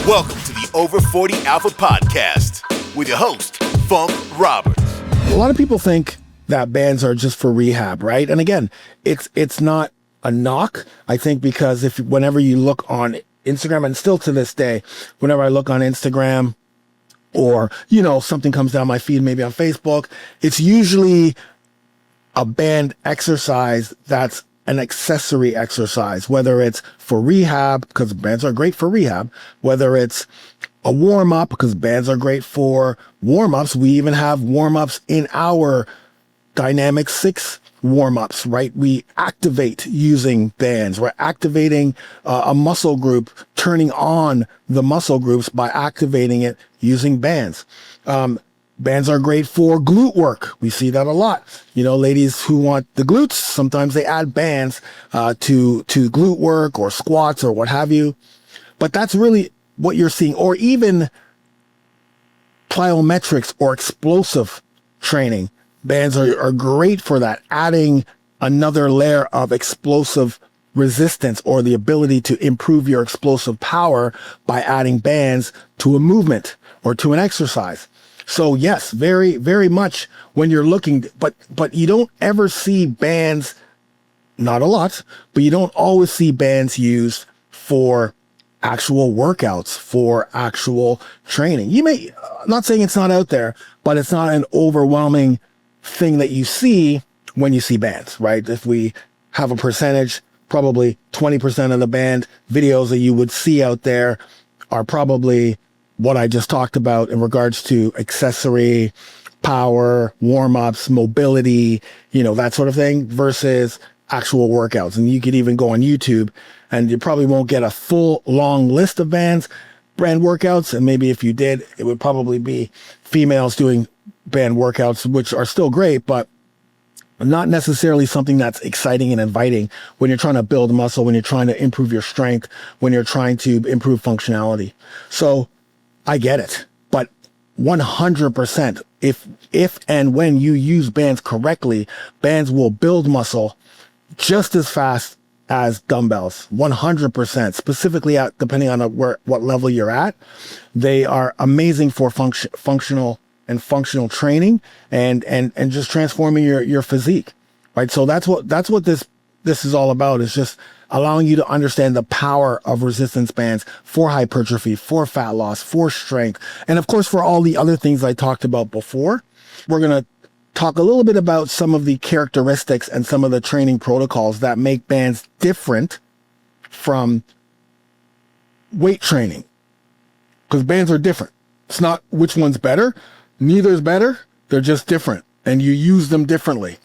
Welcome to the Over 40 Alpha Podcast with your host, Funk Roberts. A lot of people think that bands are just for rehab, right? And again, it's not a knock, I think, because whenever you look on Instagram, and still to this day, whenever I look on Instagram or, something comes down my feed, maybe on Facebook, it's usually a band exercise that's an accessory exercise, whether it's for rehab, because bands are great for rehab, whether it's a warm-up, because bands are great for warm-ups. We even have warm-ups in our Dynamic 6 warm-ups, right? We activate using bands. We're activating a muscle group, turning on the muscle groups by activating it using bands. Bands are great for glute work. We see that a lot. Ladies who want the glutes, sometimes they add bands to glute work or squats or what have you. But that's really what you're seeing. Or even plyometrics or explosive training. Bands are great for that, adding another layer of explosive resistance or the ability to improve your explosive power by adding bands to a movement or to an exercise. So yes, very, very much when you're looking, but you don't ever see bands, not a lot, but you don't always see bands used for actual workouts, for actual training. You may, not saying it's not out there, but it's not an overwhelming thing that you see when you see bands, right? If we have a percentage, probably 20% of the band videos that you would see out there are probably what I just talked about in regards to accessory, power, warm-ups, mobility, that sort of thing versus actual workouts. And you could even go on YouTube and you probably won't get a full long list of brand workouts. And maybe if you did, it would probably be females doing band workouts, which are still great, but not necessarily something that's exciting and inviting when you're trying to build muscle, when you're trying to improve your strength, when you're trying to improve functionality. So I get it, but 100%, if and when you use bands correctly, bands will build muscle just as fast as dumbbells, 100%, specifically depending on what level you're at. They are amazing for functional training and just transforming your physique, right? So that's what this is all about, is just allowing you to understand the power of resistance bands for hypertrophy, for fat loss, for strength, and of course for all the other things I talked about before. We're going to talk a little bit about some of the characteristics and some of the training protocols that make bands different from weight training, because bands are different. It's not which one's better. Neither is better. They're just different, and you use them differently.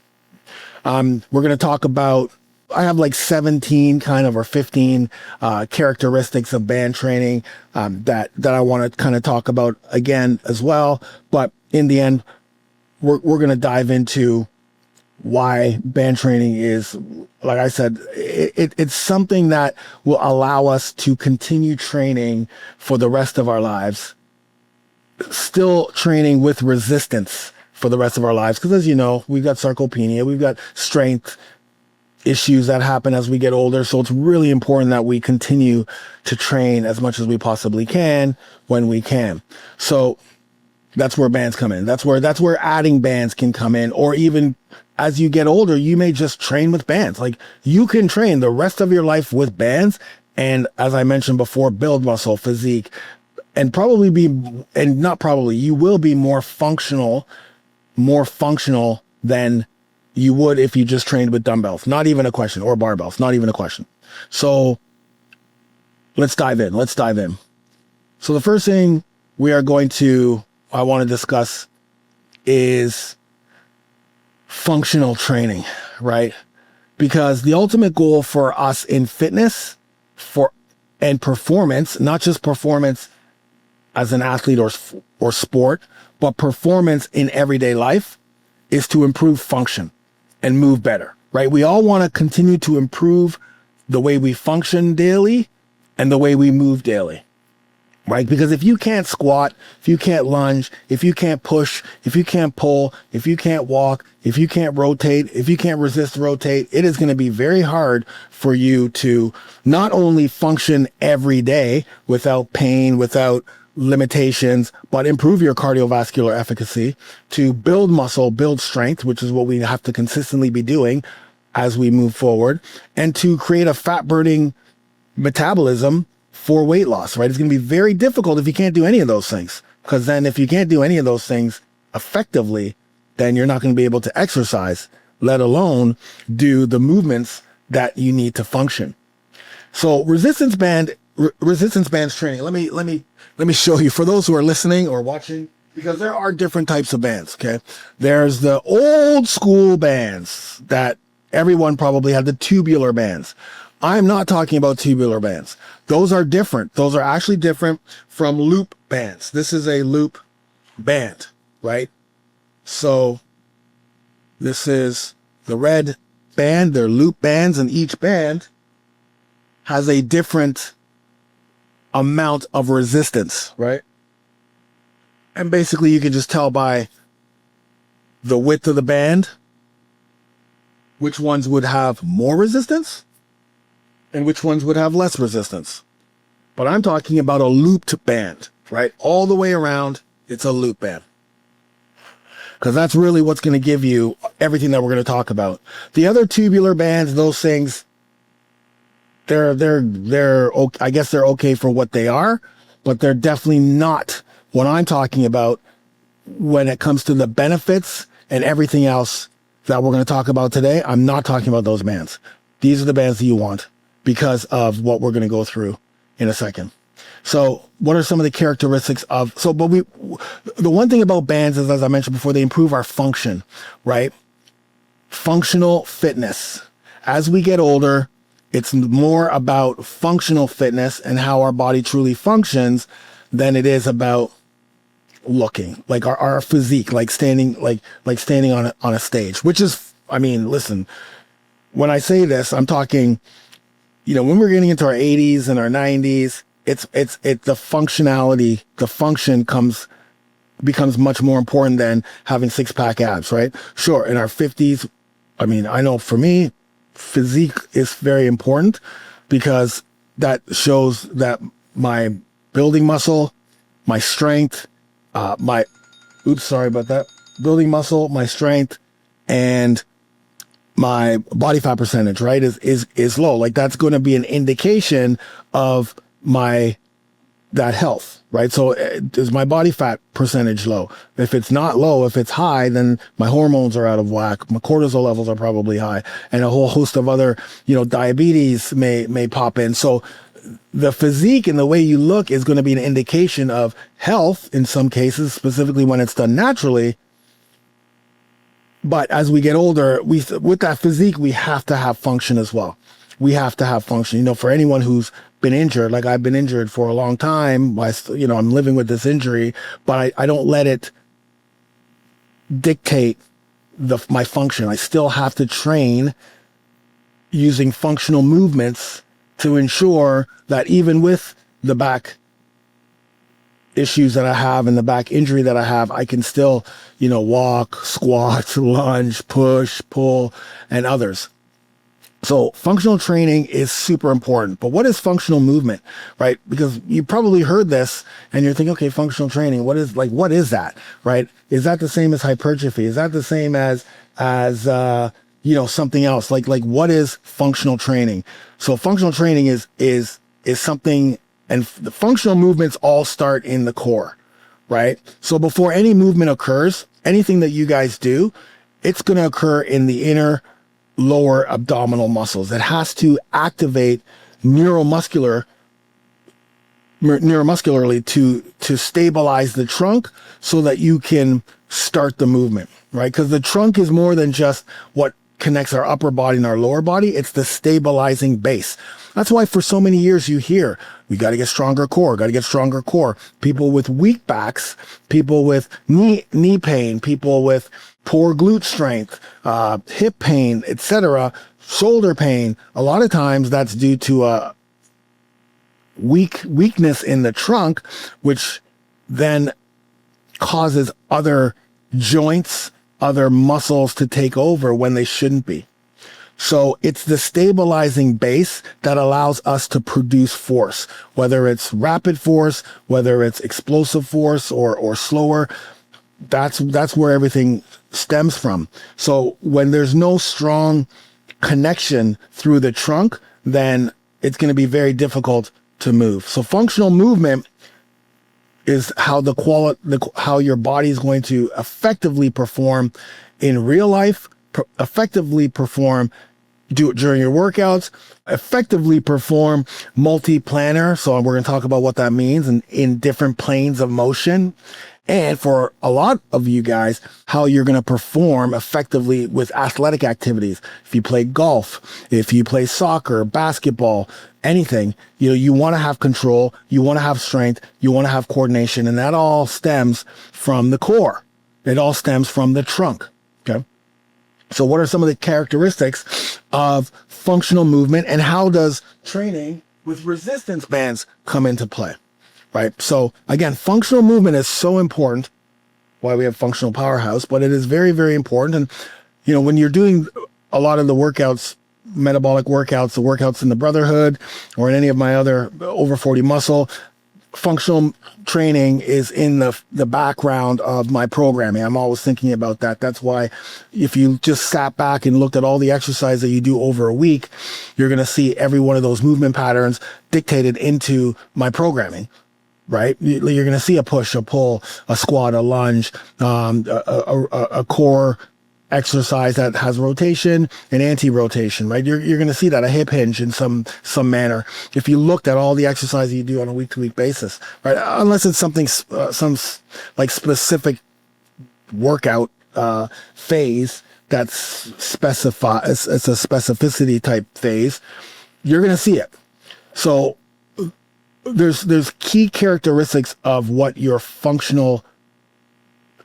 We're going to talk about, I have like 17 or 15 characteristics of band training that I want to kind of talk about again as well. But in the end, we're going to dive into why band training is, like I said, it's something that will allow us to continue training for the rest of our lives, still training with resistance for the rest of our lives. Because as you know, we've got sarcopenia, we've got strength issues that happen as we get older. So it's really important that we continue to train as much as we possibly can when we can. So that's where bands come in. That's where adding bands can come in. Or even as you get older, you may just train with bands. Like, you can train the rest of your life with bands. And as I mentioned before, build muscle, physique, and you will be more functional than you would if you just trained with dumbbells. Not even a question. Or barbells. Not even a question. So let's dive in. So the first thing I want to discuss is functional training, right? Because the ultimate goal for us in fitness and performance, not just performance as an athlete or sport, but performance in everyday life, is to improve function and move better, right? We all want to continue to improve the way we function daily and the way we move daily. right? Because if you can't squat, if you can't lunge, if you can't push, if you can't pull, if you can't walk, if you can't rotate, if you can't resist rotate, it is going to be very hard for you to not only function every day without pain, without limitations, but improve your cardiovascular efficacy, to build muscle, build strength, which is what we have to consistently be doing as we move forward, and to create a fat burning metabolism for weight loss, right? It's going to be very difficult if you can't do any of those things, because then if you can't do any of those things effectively, then you're not going to be able to exercise, let alone do the movements that you need to function. So resistance bands training. Let me show you for those who are listening or watching, because there are different types of bands. Okay. There's the old school bands that everyone probably had, the tubular bands. I'm not talking about tubular bands. Those are different. Those are actually different from loop bands. This is a loop band, right? So this is the red band. They're loop bands, and each band has a different amount of resistance, right? And basically you can just tell by the width of the band which ones would have more resistance and which ones would have less resistance. But I'm talking about a looped band, right? All the way around, it's a loop band. Because that's really what's going to give you everything that we're going to talk about. The other tubular bands, those things, they're okay. I guess they're okay for what they are, but they're definitely not what I'm talking about when it comes to the benefits and everything else that we're going to talk about today. I'm not talking about those bands. These are the bands that you want because of what we're going to go through in a second. So what are some of the characteristics of, the one thing about bands is, as I mentioned before, they improve our function, right? Functional fitness. As we get older, it's more about functional fitness and how our body truly functions than it is about looking, like our physique, like standing on a stage, which is, I mean, listen, when I say this, I'm talking, when we're getting into our 80s and our 90s, it's the functionality, the function becomes much more important than having 6-pack abs, right? Sure. In our 50s, I mean, I know for me, physique is very important because that shows that my building muscle, my strength, building muscle, my strength, and my body fat percentage, right, is low. Like that's going to be an indication of that health, right? So is my body fat percentage low? If it's not low, if it's high, then my hormones are out of whack. My cortisol levels are probably high, and a whole host of other, diabetes may pop in. So the physique and the way you look is going to be an indication of health in some cases, specifically when it's done naturally. But as we get older, with that physique, we have to have function as well. We have to have function. For anyone who's been injured, like I've been injured for a long time, I'm living with this injury, but I don't let it dictate my function. I still have to train using functional movements to ensure that even with the back issues that I have and the back injury that I have, I can still, walk, squat, lunge, push, pull, and others. So functional training is super important. But what is functional movement, right? Because you probably heard this and you're thinking, okay, functional training, what is that, right? Is that the same as hypertrophy? Is that the same as something else? Like what is functional training? So functional training is something, and the functional movements all start in the core, right? So before any movement occurs, anything that you guys do, it's going to occur in the inner lower abdominal muscles. It has to activate neuromuscularly to stabilize the trunk so that you can start the movement, right? Because the trunk is more than just what connects our upper body and our lower body. It's the stabilizing base. That's why for so many years you hear, we got to get stronger core, People with weak backs, people with knee pain, people with poor glute strength, hip pain, etc., shoulder pain. A lot of times that's due to weakness in the trunk, which then causes other joints, other muscles to take over when they shouldn't be. So it's the stabilizing base that allows us to produce force, whether it's rapid force, whether it's explosive force or slower. That's where everything stems from. So when there's no strong connection through the trunk, then it's going to be very difficult to move. So functional movement is how how your body is going to effectively perform in real life, effectively perform during your workouts, effectively perform multi-planar. So we're going to talk about what that means in different planes of motion. And for a lot of you guys, how you're going to perform effectively with athletic activities. If you play golf, if you play soccer, basketball, anything, you want to have control, you want to have strength, you want to have coordination, and that all stems from the core. It all stems from the trunk. Okay. So what are some of the characteristics of functional movement, and how does training with resistance bands come into play? Right. So again, functional movement is so important. Why we have functional powerhouse, but it is very, very important. And, when you're doing a lot of the workouts, metabolic workouts, the workouts in the Brotherhood or in any of my other over 40 muscle, functional training is in the background of my programming. I'm always thinking about that. That's why if you just sat back and looked at all the exercise that you do over a week, you're going to see every one of those movement patterns dictated into my programming. Right? You're going to see a push, a pull, a squat, a lunge, a core exercise that has rotation and anti-rotation, right? You're going to see that, a hip hinge in some manner. If you looked at all the exercises you do on a week-to-week basis, right? Unless it's something, some like specific workout phase that's specified, it's a specificity type phase, you're going to see it. So there's key characteristics of what your functional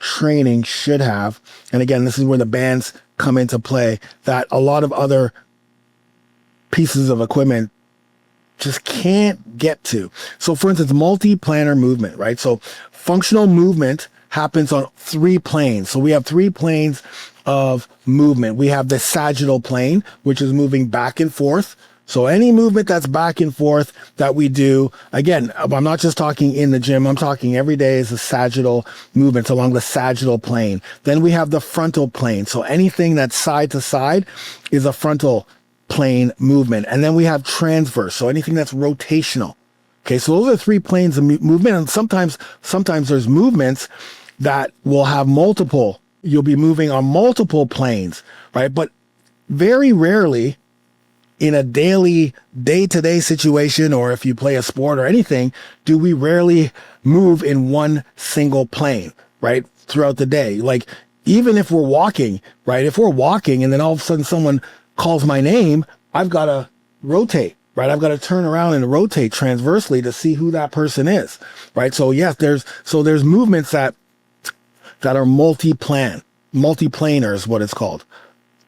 training should have. And again, this is where the bands come into play that a lot of other pieces of equipment just can't get to. So for instance, multi-planar movement, right? So functional movement happens on 3 planes. So we have 3 planes of movement. We have the sagittal plane, which is moving back and forth. So any movement that's back and forth that we do, again, I'm not just talking in the gym, I'm talking every day is a sagittal movements along the sagittal plane. Then we have the frontal plane. So anything that's side to side is a frontal plane movement. And then we have transverse. So anything that's rotational. Okay. So those are 3 planes of movement. And sometimes there's movements that will have you'll be moving on multiple planes, right? But very rarely in a daily, day-to-day situation, or if you play a sport or anything, do we rarely move in one single plane, right? Throughout the day. Like, even if we're walking, right? If we're walking and then all of a sudden someone calls my name, I've got to rotate, right? I've got to turn around and rotate transversely to see who that person is, right? So yes, there's movements that are multi-planar is what it's called.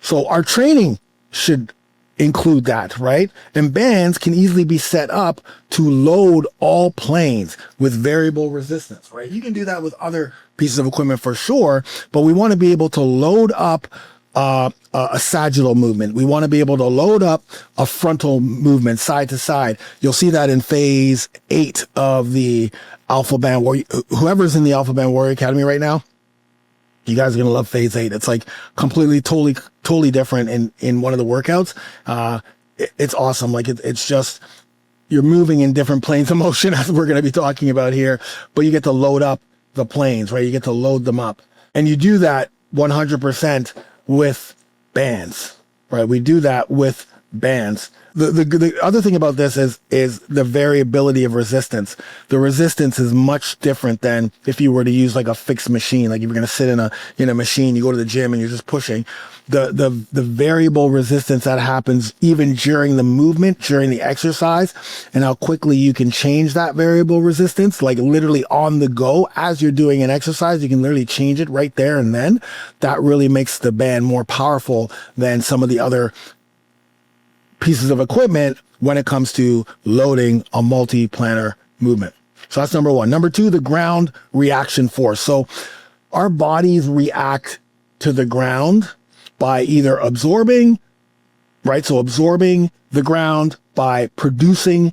So our training should include that, right? And bands can easily be set up to load all planes with variable resistance, right? You can do that with other pieces of equipment for sure, but we want to be able to load up a sagittal movement. We want to be able to load up a frontal movement side to side. You'll see that in phase 8 of the Alpha Band Warrior. Whoever's in the Alpha Band Warrior Academy right now, you guys are going to love phase 8. It's like completely, totally different in one of the workouts. It's awesome. Like it's just, you're moving in different planes of motion as we're going to be talking about here, but you get to load up the planes, right? You get to load them up, and you do that 100% with bands, right? We do that with bands. The other thing about this is the variability of resistance. The resistance is much different than if you were to use like a fixed machine. Like if you're going to sit in a machine, you go to the gym and you're just pushing. The variable resistance that happens even during the movement, during the exercise, and how quickly you can change that variable resistance, like literally on the go as you're doing an exercise, you can literally change it right there and then. That really makes the band more powerful than some of the other pieces of equipment when it comes to loading a multi-planar movement. So that's number one. Number two, the ground reaction force. So our bodies react to the ground by either absorbing, right? So absorbing the ground by producing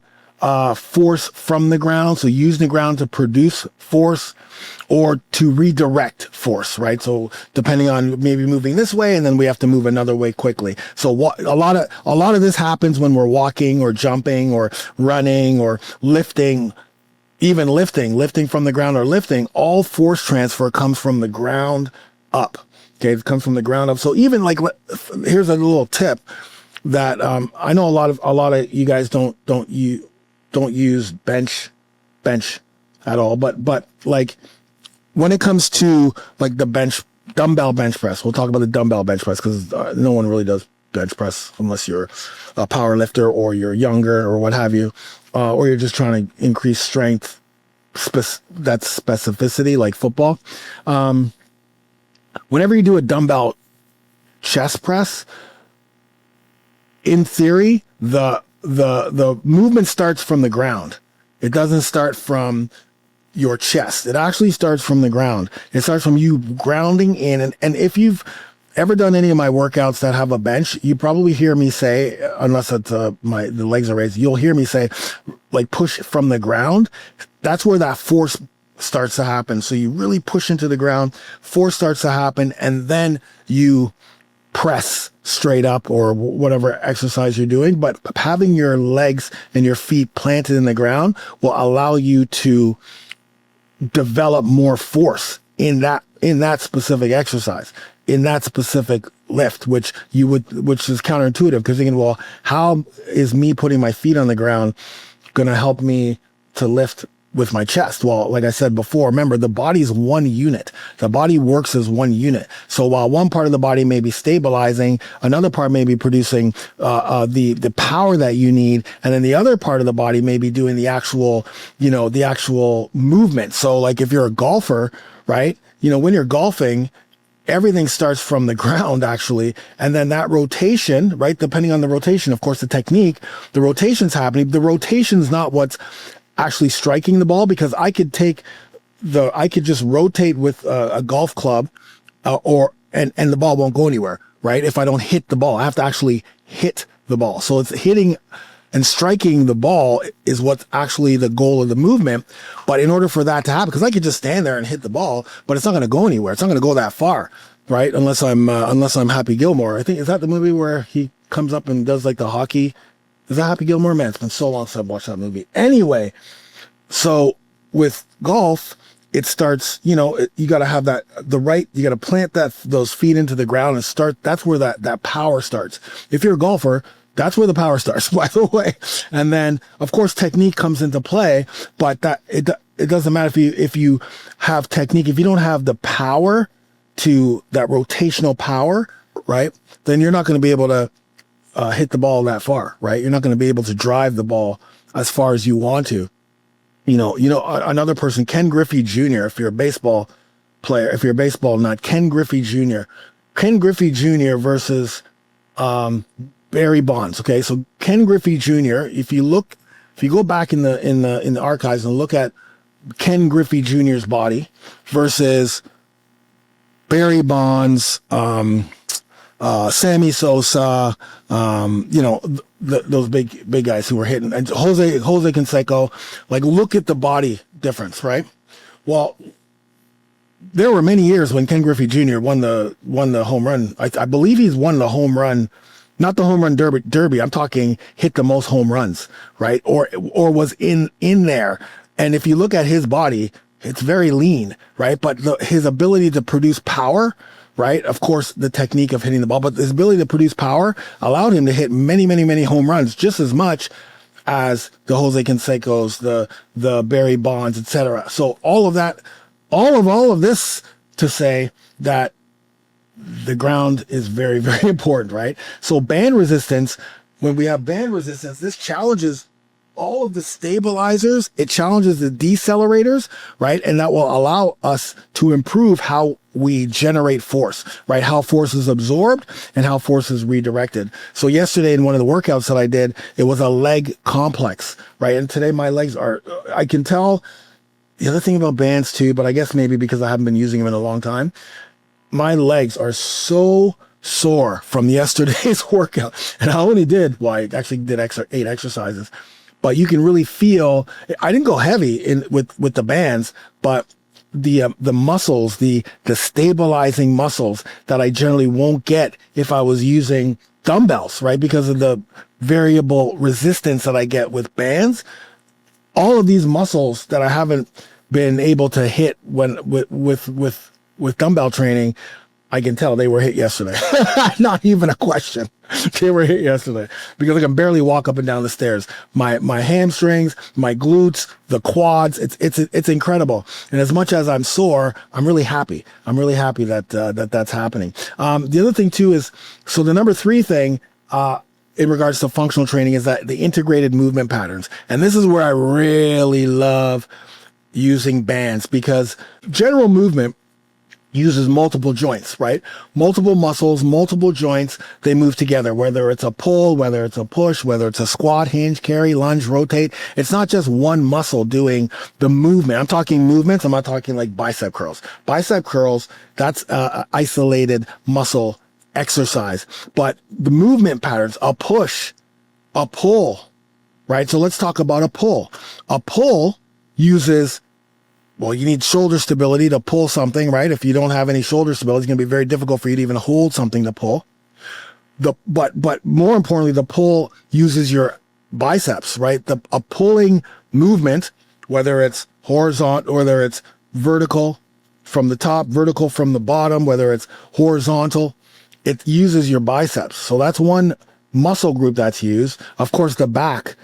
force from the ground. So using the ground to produce force or to redirect force, right? So depending on maybe moving this way and then we have to move another way quickly. So a lot of this happens when we're walking or jumping or running or lifting, even lifting from the ground or lifting. All force transfer comes from the ground up. Okay. It comes from the ground up. So even like, here's a little tip that I know a lot of you guys don't use bench at all, but like when it comes to like the dumbbell bench press, we'll talk about the dumbbell bench press because no one really does bench press unless you're a power lifter or you're younger or what have you, or you're just trying to increase strength. That's specificity like football. Whenever you do a dumbbell chest press, in theory, the movement starts from the ground. It doesn't start from your chest. It actually starts from the ground. It starts from you grounding in. And if you've ever done any of my workouts that have a bench, you probably hear me say, unless it's the legs are raised, you'll hear me say, like push from the ground. That's where that force starts to happen. So you really push into the ground, force starts to happen, and then you press straight up or whatever exercise you're doing. But having your legs and your feet planted in the ground will allow you to develop more force in that specific exercise, in that specific lift, which is counterintuitive because thinking, well, how is me putting my feet on the ground going to help me to lift with my chest? Well, like I said before, remember the body is one unit. The body works as one unit. So while one part of the body may be stabilizing, another part may be producing the power that you need, and then the other part of the body may be doing the actual movement. So like if you're a golfer, right? When you're golfing, everything starts from the ground actually, and then that rotation, right? Depending on the rotation, of course, the technique, the rotation's happening. The rotation's not what's actually striking the ball, because I could just rotate with a golf club, and the ball won't go anywhere, right? If I don't hit the ball, I have to actually hit the ball. So it's hitting and striking the ball is what's actually the goal of the movement. But in order for that to happen, because I could just stand there and hit the ball, but it's not going to go anywhere. It's not going to go that far, right? Unless I'm Happy Gilmore. I think, is that the movie where he comes up and does like the hockey? Is that Happy Gilmore? Man, it's been so long since I've watched that movie. Anyway, so with golf, it starts, you got to have you got to plant those feet into the ground and start. That's where that power starts. If you're a golfer, that's where the power starts, by the way. And then, of course, technique comes into play, but it doesn't matter if you have technique. If you don't have the power to that rotational power, right, then you're not going to be able to hit the ball that far, right? You're not going to be able to drive the ball as far as you want to. Another person, Ken Griffey Jr., if you're a baseball player, if you're a baseball nut, Ken Griffey Jr. versus Barry Bonds. Okay. So Ken Griffey Jr., if you go back in the archives and look at Ken Griffey Jr.'s body versus Barry Bonds, Sammy Sosa, those big guys who were hitting, and Jose Canseco, like look at the body difference, right? Well, there were many years when Ken Griffey Jr. won the home run. I believe he's won the home run, not the home run derby. I'm talking hit the most home runs, right? Or was in there. And if you look at his body, it's very lean, right? But his ability to produce power, right? Of course, the technique of hitting the ball, but his ability to produce power allowed him to hit many, many, many home runs, just as much as the Jose Cansecos, the Barry Bonds, etc. So all of this to say that the ground is very, very important, right? So band resistance, when we have band resistance, this challenges all of the stabilizers, it challenges the decelerators, right? And that will allow us to improve how we generate force, right? How force is absorbed and how force is redirected. So yesterday in one of the workouts that I did, it was a leg complex, right? And today my legs are, I can tell the other thing about bands too, but I guess maybe because I haven't been using them in a long time, my legs are so sore from yesterday's workout. And I only did, well, I actually did 8 exercises. But you can really feel, I didn't go heavy with the bands, but the muscles, the stabilizing muscles that I generally won't get if I was using dumbbells, right? Because of the variable resistance that I get with bands. All of these muscles that I haven't been able to hit with dumbbell training, I can tell they were hit yesterday. Not even a question. They were hit yesterday because I can barely walk up and down the stairs. My hamstrings, my glutes, the quads, it's incredible. And as much as I'm sore, I'm really happy. I'm really happy that that's happening. The other thing too is, so the number 3 thing, in regards to functional training is that the integrated movement patterns. And this is where I really love using bands, because general movement uses multiple joints, right? Multiple muscles, multiple joints, they move together, whether it's a pull, whether it's a push, whether it's a squat, hinge, carry, lunge, rotate. It's not just one muscle doing the movement. I'm talking movements. I'm not talking like bicep curls. Bicep curls, that's isolated muscle exercise. But the movement patterns, a push, a pull, right? So let's talk about a pull. A pull uses, well, you need shoulder stability to pull something, right? If you don't have any shoulder stability, it's going to be very difficult for you to even hold something to pull. But more importantly, the pull uses your biceps, right? A pulling movement, whether it's horizontal, whether it's vertical from the top, vertical from the bottom, whether it's horizontal, it uses your biceps. So that's one muscle group that's used. Of course, the back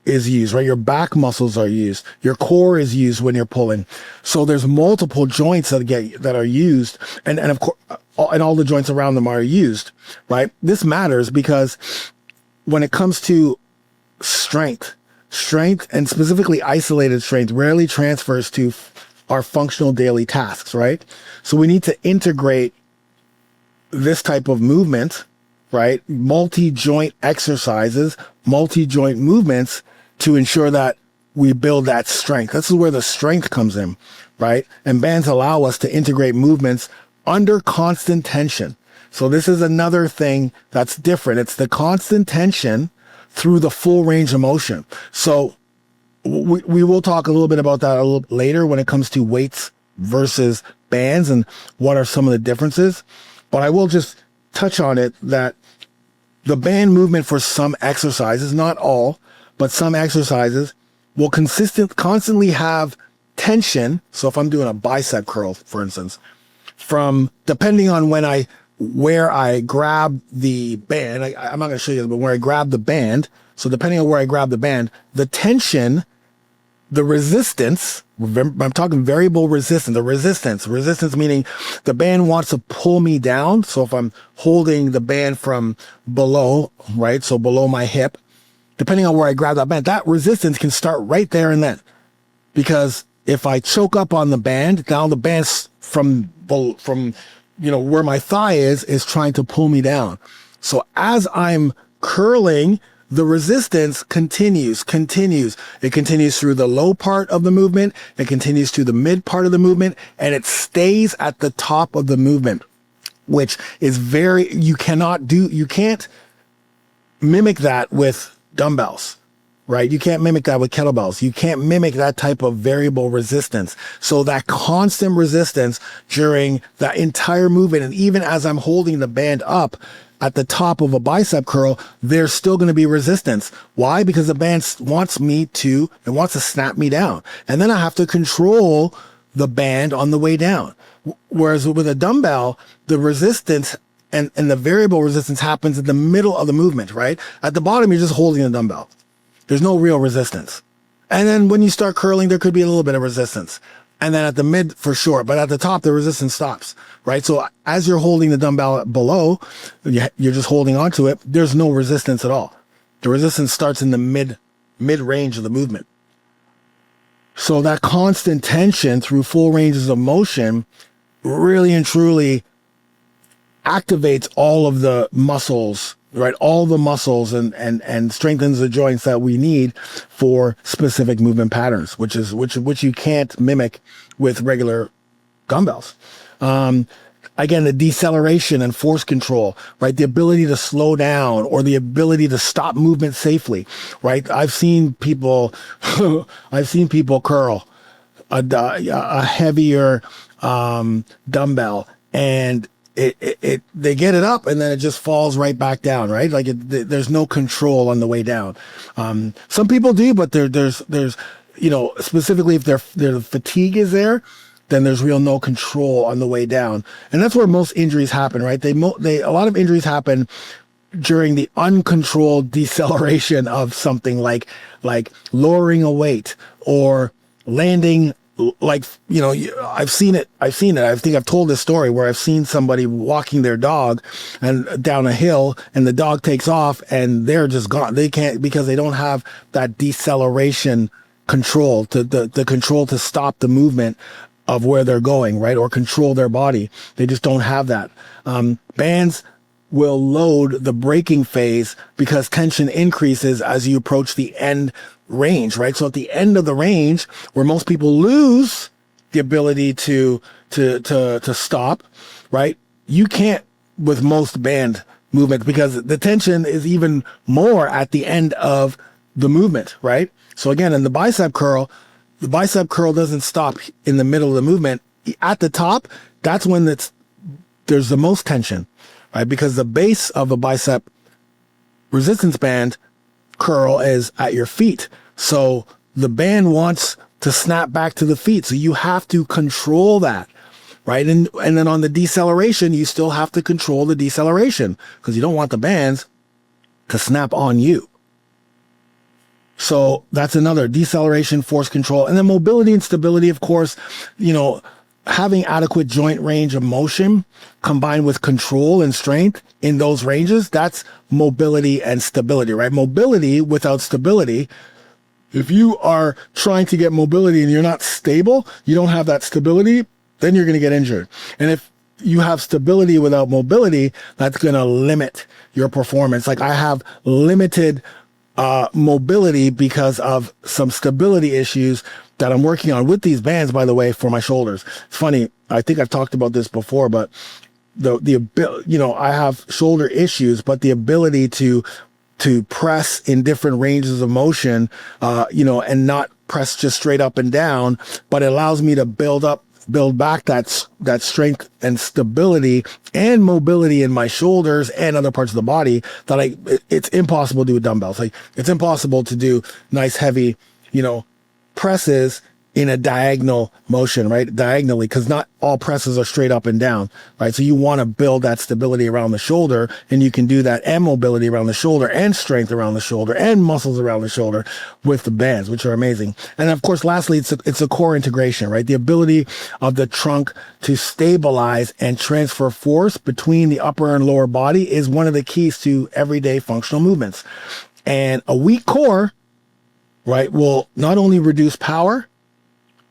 is used, right? Your back muscles are used. Your core is used when you're pulling. So there's multiple joints that are used, and of course, and all the joints around them are used, right? This matters because when it comes to strength and specifically isolated strength rarely transfers to our functional daily tasks, right? So we need to integrate this type of movement, right? Multi-joint exercises, multi-joint movements to ensure that we build that strength. This is where the strength comes in, right? And bands allow us to integrate movements under constant tension. So this is another thing that's different. It's the constant tension through the full range of motion. So we will talk a little bit about that a little later when it comes to weights versus bands and what are some of the differences. But I will just touch on it that the band movement for some exercises, not all, but some exercises will constantly have tension. So if I'm doing a bicep curl, for instance, from depending on where I grab the band, I'm not going to show you, but where I grab the band. So depending on where I grab the band, the tension, the resistance, I'm talking variable resistance, resistance meaning the band wants to pull me down. So if I'm holding the band from below, right? So below my hip, depending on where I grab that band, that resistance can start right there and then. Because if I choke up on the band, down the band's from where my thigh is trying to pull me down. So as I'm curling, the resistance continues. It continues through the low part of the movement. It continues to the mid part of the movement, and it stays at the top of the movement, which is you can't mimic that with dumbbells, right? You can't mimic that with kettlebells. You can't mimic that type of variable resistance. So that constant resistance during that entire movement, and even as I'm holding the band up at the top of a bicep curl, there's still going to be resistance. Why? Because the band wants to snap me down. And then I have to control the band on the way down. Whereas with a dumbbell, the resistance and the variable resistance happens in the middle of the movement, right? At the bottom, you're just holding the dumbbell. There's no real resistance. And then when you start curling, there could be a little bit of resistance. And then at the mid, for sure. But at the top, the resistance stops, right? So as you're holding the dumbbell below, you're just holding onto it. There's no resistance at all. The resistance starts in the mid mid-range of the movement. So that constant tension through full ranges of motion really and truly activates all of the muscles, right? All the muscles and strengthens the joints that we need for specific movement patterns, which you can't mimic with regular dumbbells. Again, the deceleration and force control, right? The ability to slow down or the ability to stop movement safely, right? I've seen people curl a heavier dumbbell, and they get it up and then it just falls right back down, right? Like there's no control on the way down. Some people do, but there's specifically if their fatigue is there, then there's no control on the way down. And that's where most injuries happen, right? A lot of injuries happen during the uncontrolled deceleration of something like lowering a weight or landing. I've seen it. I think I've told this story where I've seen somebody walking their dog and down a hill and the dog takes off and they're just gone. They can't, because they don't have that deceleration control the control to stop the movement of where they're going, right? Or control their body. They just don't have that. Bands will load the braking phase because tension increases as you approach the end range, right? So at the end of the range, where most people lose the ability to stop, right? You can't with most band movements because the tension is even more at the end of the movement, right? So again, in the bicep curl doesn't stop in the middle of the movement. At the top, that's when there's the most tension, right? Because the base of a bicep resistance band curl is at your feet. So the band wants to snap back to the feet. So you have to control that, right? And then on the deceleration, you still have to control the deceleration because you don't want the bands to snap on you. So that's another deceleration, force control. And then mobility and stability, of course, having adequate joint range of motion combined with control and strength in those ranges, that's mobility and stability, right? Mobility without stability. If you are trying to get mobility and you're not stable, you don't have that stability, then you're going to get injured. And if you have stability without mobility, that's going to limit your performance. Like I have limited mobility because of some stability issues that I'm working on with these bands, by the way, for my shoulders. It's funny. I think I've talked about this before, but I have shoulder issues, but the ability to press in different ranges of motion, and not press just straight up and down, but it allows me to build back that strength and stability and mobility in my shoulders and other parts of the body that it's impossible to do with dumbbells. Like it's impossible to do nice heavy, presses in a diagonal motion, right? Diagonally, because not all presses are straight up and down, right? So you want to build that stability around the shoulder, and you can do that and mobility around the shoulder and strength around the shoulder and muscles around the shoulder with the bands, which are amazing. And of course, lastly, it's a core integration, right? The ability of the trunk to stabilize and transfer force between the upper and lower body is one of the keys to everyday functional movements. And a weak core, right, will not only reduce power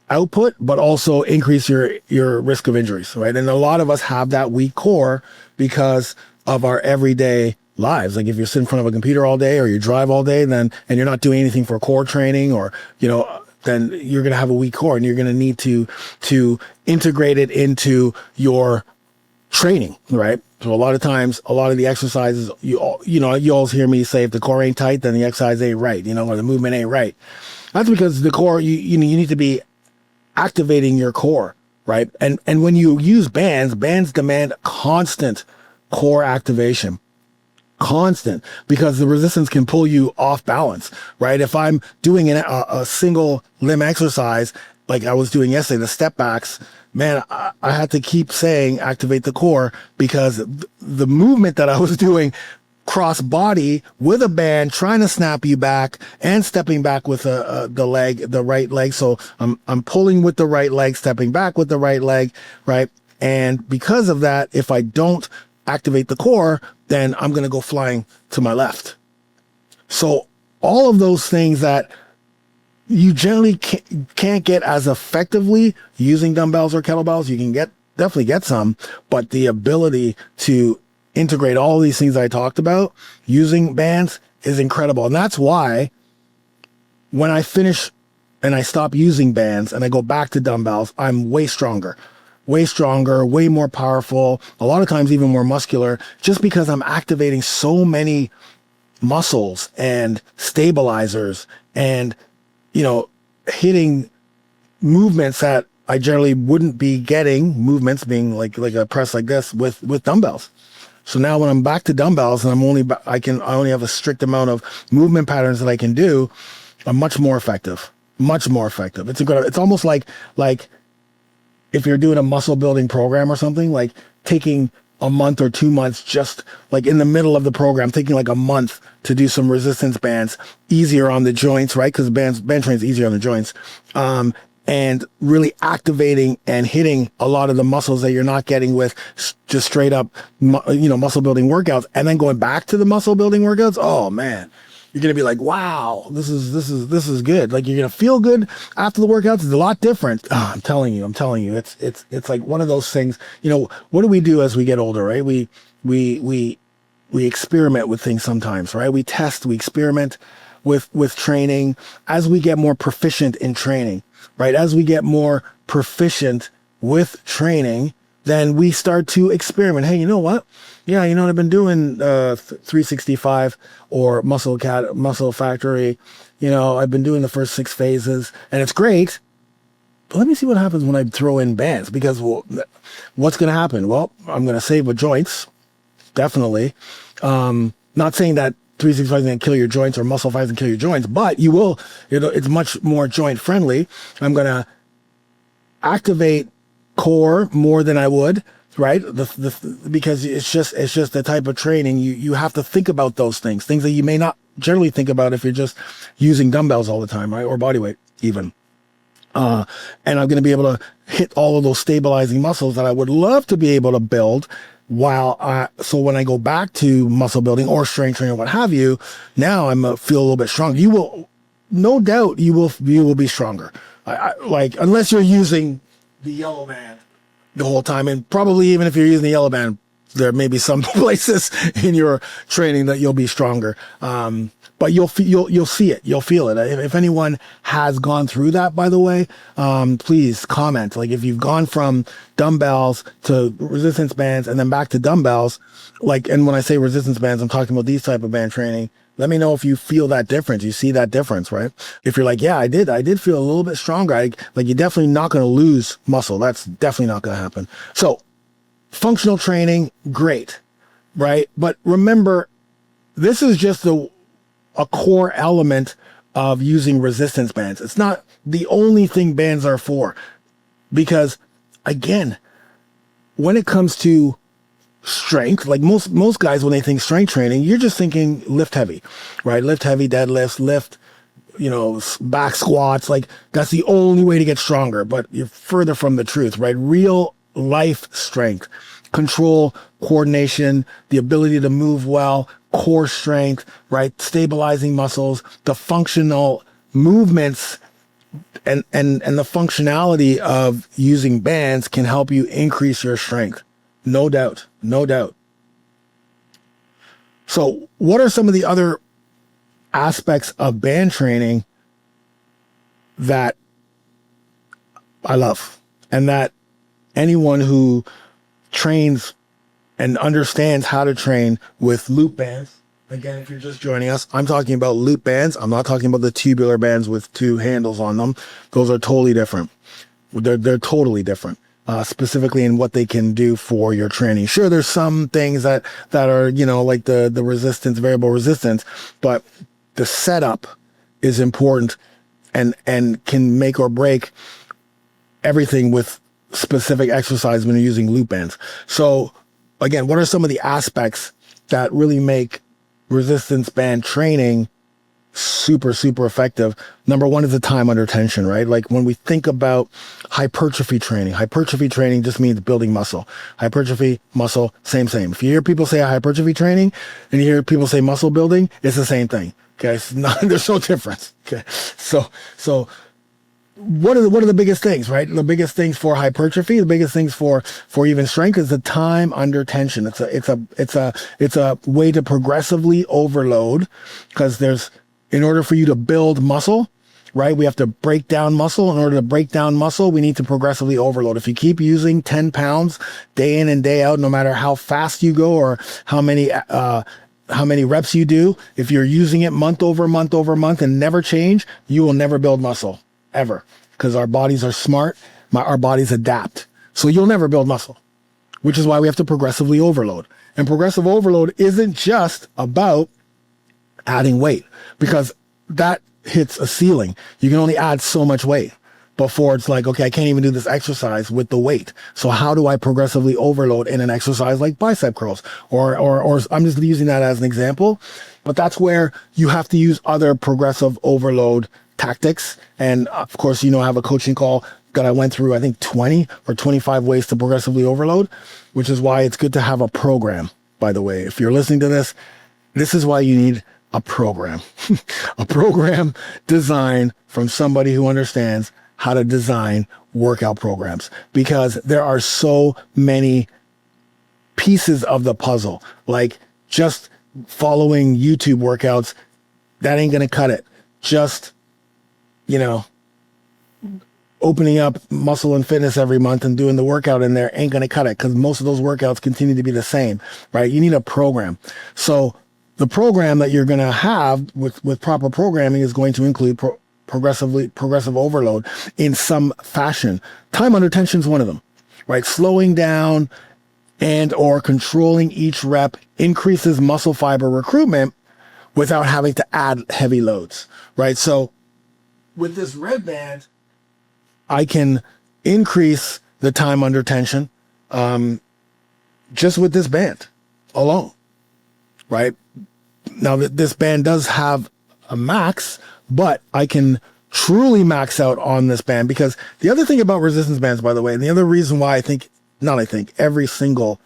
output, but also increase your risk of injuries, right? And a lot of us have that weak core because of our everyday lives. Like if you're sitting in front of a computer all day or you drive all day, and you're not doing anything for core training, or, then you're going to have a weak core and you're going to need to integrate it into your training, right? So a lot of times, a lot of the exercises, you always hear me say, if the core ain't tight, then the exercise ain't right, or the movement ain't right. That's because the core, you need to be activating your core, right? And when you use bands demand constant core activation, constant, because the resistance can pull you off balance, right? If I'm doing a single limb exercise, like I was doing yesterday, the step backs, man, I had to keep saying activate the core because the movement that I was doing cross body with a band, trying to snap you back and stepping back with the right leg. So I'm pulling with the right leg, stepping back with the right leg, right? And because of that, if I don't activate the core, then I'm going to go flying to my left. So all of those things that you generally can't get as effectively using dumbbells or kettlebells. You can definitely get some, but the ability to integrate all these things I talked about using bands is incredible. And that's why when I finish and I stop using bands and I go back to dumbbells, I'm way stronger, way more powerful, a lot of times even more muscular, just because I'm activating so many muscles and stabilizers and, hitting movements that I generally wouldn't be getting, movements being like a press like this with dumbbells. So now when I'm back to dumbbells and I only have a strict amount of movement patterns that I can do, I'm much more effective. It's incredible. It's almost like if you're doing a muscle building program or something, like taking a month or 2 months, just like in the middle of the program, taking like a month to do some resistance bands, easier on the joints, right? Because band training is easier on the joints. And really activating and hitting a lot of the muscles that you're not getting with just straight up, muscle building workouts, and then going back to the muscle building workouts. Oh man, you're going to be like, wow, this is good. Like you're going to feel good after the workouts. It's a lot different. Oh, I'm telling you, it's like one of those things, what do we do as we get older, right? We experiment with things sometimes, right? We test, we experiment with training as we get more proficient in training, right? As we get more proficient with training, then we start to experiment. Hey, you know what? Yeah, I've been doing 365 or Muscle Factory. I've been doing the first 6 phases, and it's great. But let me see what happens when I throw in bands, because what's going to happen? Well, I'm going to save with joints, definitely. Not saying that 365 is going to kill your joints or Muscle 5 is going to kill your joints, but you will. It's much more joint friendly. I'm going to activate core more than I would, right? Because it's just the type of training you have to think about those things that you may not generally think about if you're just using dumbbells all the time, right? Or body weight even. And I'm going to be able to hit all of those stabilizing muscles that I would love to be able to build so when I go back to muscle building or strength training or what have you, now feel a little bit stronger. You will, no doubt, you will be stronger. Like unless you're using the yellow band the whole time, and probably even if you're using the yellow band, there may be some places in your training that you'll be stronger. But you'll see it, you'll feel it. If anyone has gone through that, by the way, please comment. Like if you've gone from dumbbells to resistance bands and then back to dumbbells, and when I say resistance bands, I'm talking about these type of band training. Let me know if you feel that difference. You see that difference, right? If you're like, yeah, I did feel a little bit stronger. You're definitely not going to lose muscle. That's definitely not going to happen. So functional training, great, right? But remember, this is just a core element of using resistance bands. It's not the only thing bands are for, because again, when it comes to strength, like most guys, when they think strength training, you're just thinking lift heavy, right? Lift heavy deadlifts, lift, back squats. Like that's the only way to get stronger, but you're further from the truth, right? Real life strength, control, coordination, the ability to move well, core strength, right? Stabilizing muscles, the functional movements and the functionality of using bands can help you increase your strength. No doubt. So what are some of the other aspects of band training that I love, and that anyone who trains and understands how to train with loop bands? Again, if you're just joining us, I'm talking about loop bands. I'm not talking about the tubular bands with 2 handles on them. Those are totally different. They're totally different. Specifically in what they can do for your training. Sure, there's some things that are, like the resistance, variable resistance, but the setup is important and can make or break everything with specific exercise when you're using loop bands. So again, what are some of the aspects that really make resistance band training super, super effective? Number one is the time under tension, right? Like when we think about hypertrophy training just means building muscle. Hypertrophy, muscle, same. If you hear people say hypertrophy training and you hear people say muscle building, it's the same thing. Okay. There's no difference. Okay. So what are the biggest things, right? The biggest things for hypertrophy, the biggest things for even strength is the time under tension. It's a way to progressively overload, because in order for you to build muscle, right? We have to break down muscle. In order to break down muscle, we need to progressively overload. If you keep using 10 pounds day in and day out, no matter how fast you go or how many reps you do, if you're using it month over month over month and never change, you will never build muscle. Ever, because our bodies are smart, our bodies adapt. So you'll never build muscle, which is why we have to progressively overload. And progressive overload isn't just about adding weight, because that hits a ceiling. You can only add so much weight before it's like, okay, I can't even do this exercise with the weight. So how do I progressively overload in an exercise like bicep curls? Or I'm just using that as an example, but that's where you have to use other progressive overload tactics. And of course, I have a coaching call that I went through, I think 20 or 25 ways to progressively overload, which is why it's good to have a program. By the way, if you're listening to this, this is why you need a program, a program designed from somebody who understands how to design workout programs, because there are so many pieces of the puzzle. Like just following YouTube workouts, that ain't going to cut it. Just opening up Muscle and Fitness every month and doing the workout in there ain't going to cut it, because most of those workouts continue to be the same, right? You need a program. So the program that you're going to have with proper programming is going to include progressive overload in some fashion. Time under tension is one of them, right? Slowing down and or controlling each rep increases muscle fiber recruitment without having to add heavy loads, right? So with this red band, I can increase the time under tension just with this band alone, right? Now, this band does have a max, but I can truly max out on this band, because the other thing about resistance bands, by the way, and the other reason why every single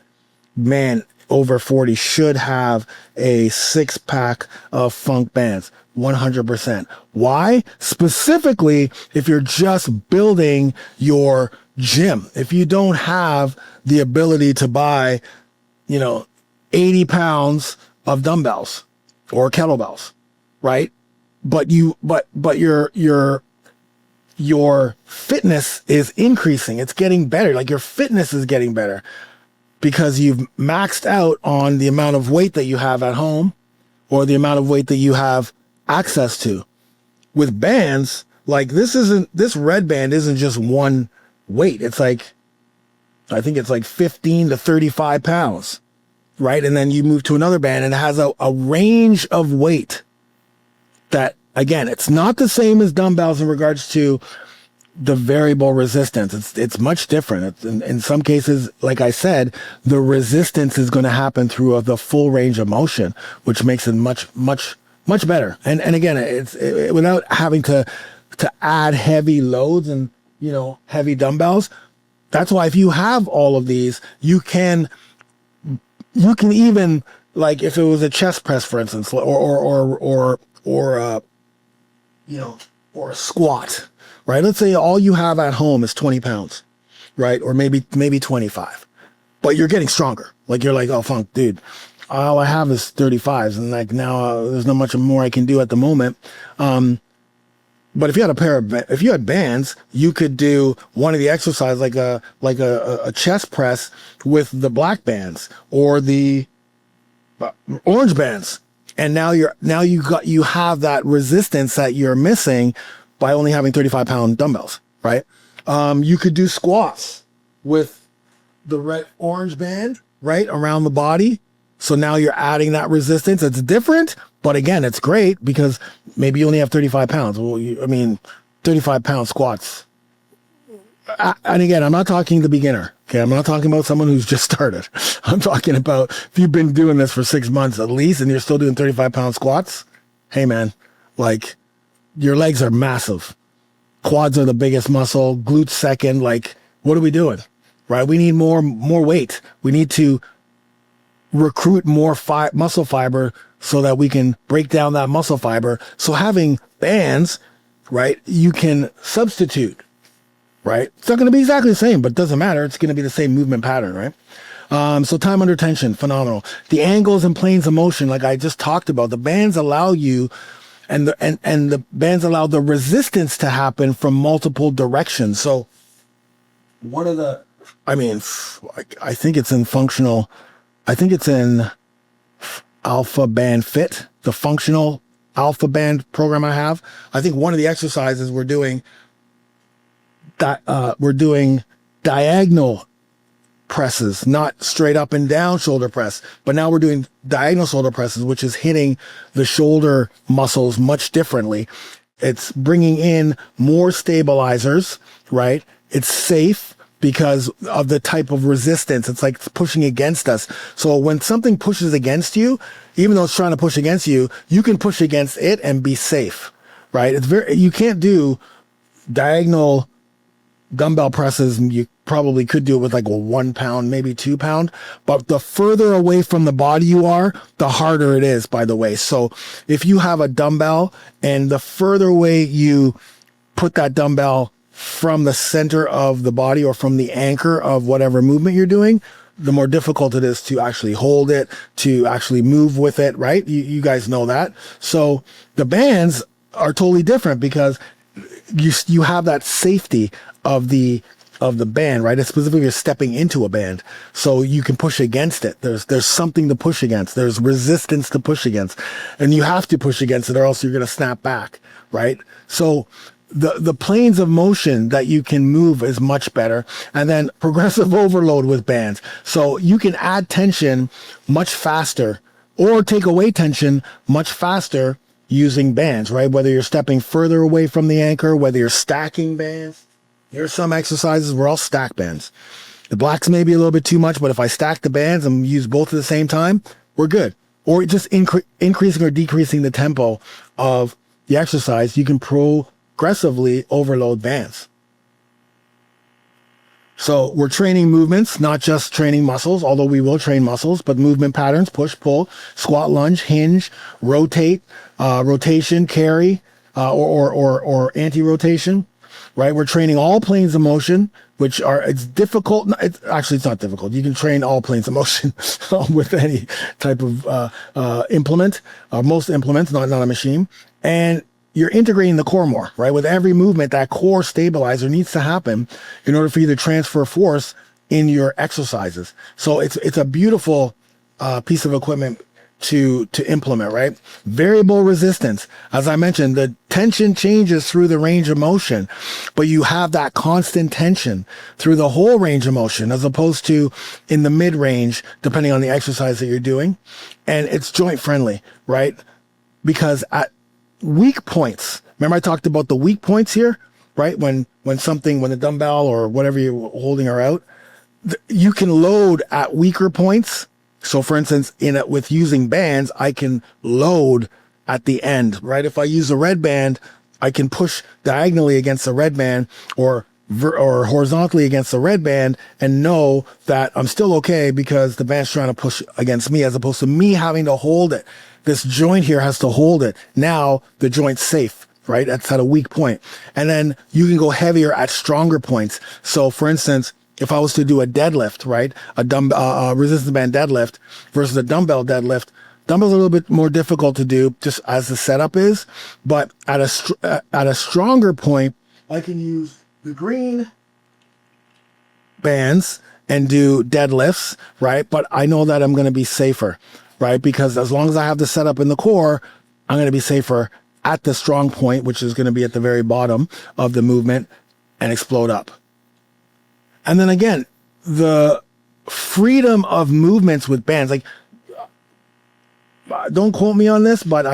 man over 40 should have a 6-pack of Funk bands. 100%. Why? Specifically, if you're just building your gym, if you don't have the ability to buy, 80 pounds of dumbbells or kettlebells, right? But your fitness is increasing. It's getting better. Like your fitness is getting better because you've maxed out on the amount of weight that you have at home or the amount of weight that you have access to. With bands, like this red band isn't just one weight. It's like, I think it's like 15 to 35 pounds, right? And then you move to another band and it has a range of weight that, again, it's not the same as dumbbells in regards to the variable resistance. It's much different. In some cases, like I said, the resistance is going to happen through the full range of motion, which makes it much better. And again, it's without having to add heavy loads and, heavy dumbbells. That's why if you have all of these, you can even, like if it was a chest press, for instance, or a squat, right? Let's say all you have at home is 20 pounds, right? Or maybe 25, but you're getting stronger. Like you're like, oh, Funk, dude, all I have is 35s. And like now there's not much more I can do at the moment. But if you had if you had bands, you could do one of the exercises like a chest press with the black bands or the orange bands. And now you have that resistance that you're missing by only having 35-pound dumbbells, right? You could do squats with the red orange band, right, around the body. So now you're adding that resistance. It's different, but again, it's great because maybe you only have 35 pounds. Well, 35-pound squats. And again, I'm not talking the beginner. Okay, I'm not talking about someone who's just started. I'm talking about if you've been doing this for 6 months at least and you're still doing 35-pound squats. Hey man, like your legs are massive. Quads are the biggest muscle, glutes second. Like, what are we doing? Right? We need more weight. We need to recruit more muscle fiber so that we can break down that muscle fiber. So having bands, right, you can substitute, right? It's not going to be exactly the same, but it doesn't matter. It's going to be the same movement pattern, right? So time under tension, phenomenal. The angles and planes of motion, like I just talked about, the bands allow you, and the bands allow the resistance to happen from multiple directions. So one of the, I think it's in functional, I think it's in Alpha Band Fit, the functional Alpha Band program I have. I think one of the exercises we're doing diagonal presses, not straight up and down shoulder press, but now we're doing diagonal shoulder presses, which is hitting the shoulder muscles much differently. It's bringing in more stabilizers, right? It's safe because of the type of resistance. It's like it's pushing against us. So when something pushes against you, even though it's trying to push against you, you can push against it and be safe, right? You can't do diagonal dumbbell presses. You probably could do it with like a 1 pound, maybe 2 pound, but the further away from the body you are, the harder it is, by the way. So if you have a dumbbell and the further away you put that dumbbell from the center of the body or from the anchor of whatever movement you're doing, the more difficult it is to actually hold it, to actually move with it, right? You guys know that. So the bands are totally different because you have that safety of the band, right? It's specifically you're stepping into a band, so you can push against it. There's something to push against. There's resistance to push against, and you have to push against it, or else you're going to snap back, right? So the planes of motion that you can move is much better, and then progressive overload with bands, so you can add tension much faster or take away tension much faster using bands, right? Whether you're stepping further away from the anchor, whether you're stacking bands. There's some exercises where I'll stack bands. The blacks may be a little bit too much, but if I stack the bands and use both at the same time, we're good. Or just increasing or decreasing the tempo of the exercise, you can progressively overload bands. So we're training movements, not just training muscles, although we will train muscles, but movement patterns: push, pull, squat, lunge, hinge, rotate, rotation, carry, or anti-rotation. Right, we're training all planes of motion, which are, it's difficult. It's not difficult. You can train all planes of motion with any type of implement, most implements, not a machine. And you're integrating the core more, right? With every movement, that core stabilizer needs to happen in order for you to transfer force in your exercises. So it's a beautiful piece of equipment to implement, right? Variable resistance. As I mentioned, the tension changes through the range of motion, but you have that constant tension through the whole range of motion, as opposed to in the mid range, depending on the exercise that you're doing. And it's joint friendly, right? Because at weak points, remember I talked about the weak points here, right? When the dumbbell or whatever you're holding are out, you can load at weaker points. So for instance, with using bands, I can load at the end, right? If I use a red band, I can push diagonally against the red band or horizontally against the red band and know that I'm still okay because the band's trying to push against me, as opposed to me having to hold it. This joint here has to hold it. Now the joint's safe, right? That's at a weak point. And then you can go heavier at stronger points. So for instance, if I was to do a deadlift, right, a resistance band deadlift versus a dumbbell deadlift, dumbbell's a little bit more difficult to do just as the setup is. But at a stronger point, I can use the green bands and do deadlifts, right? But I know that I'm going to be safer, right? Because as long as I have the setup in the core, I'm going to be safer at the strong point, which is going to be at the very bottom of the movement, and explode up. And then again, the freedom of movements with bands, like, don't quote me on this, but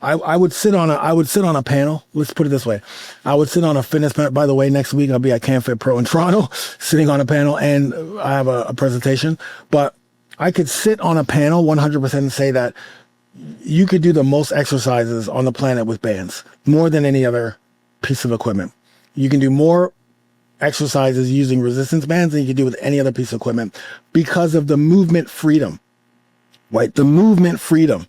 I would sit on a panel. Let's put it this way. I would sit on a fitness panel. By the way, next week I'll be at Camp Fit Pro in Toronto, sitting on a panel, and I have a presentation, but I could sit on a panel 100% and say that you could do the most exercises on the planet with bands, more than any other piece of equipment. You can do more exercises using resistance bands than you can do with any other piece of equipment because of the movement freedom, right? The movement freedom.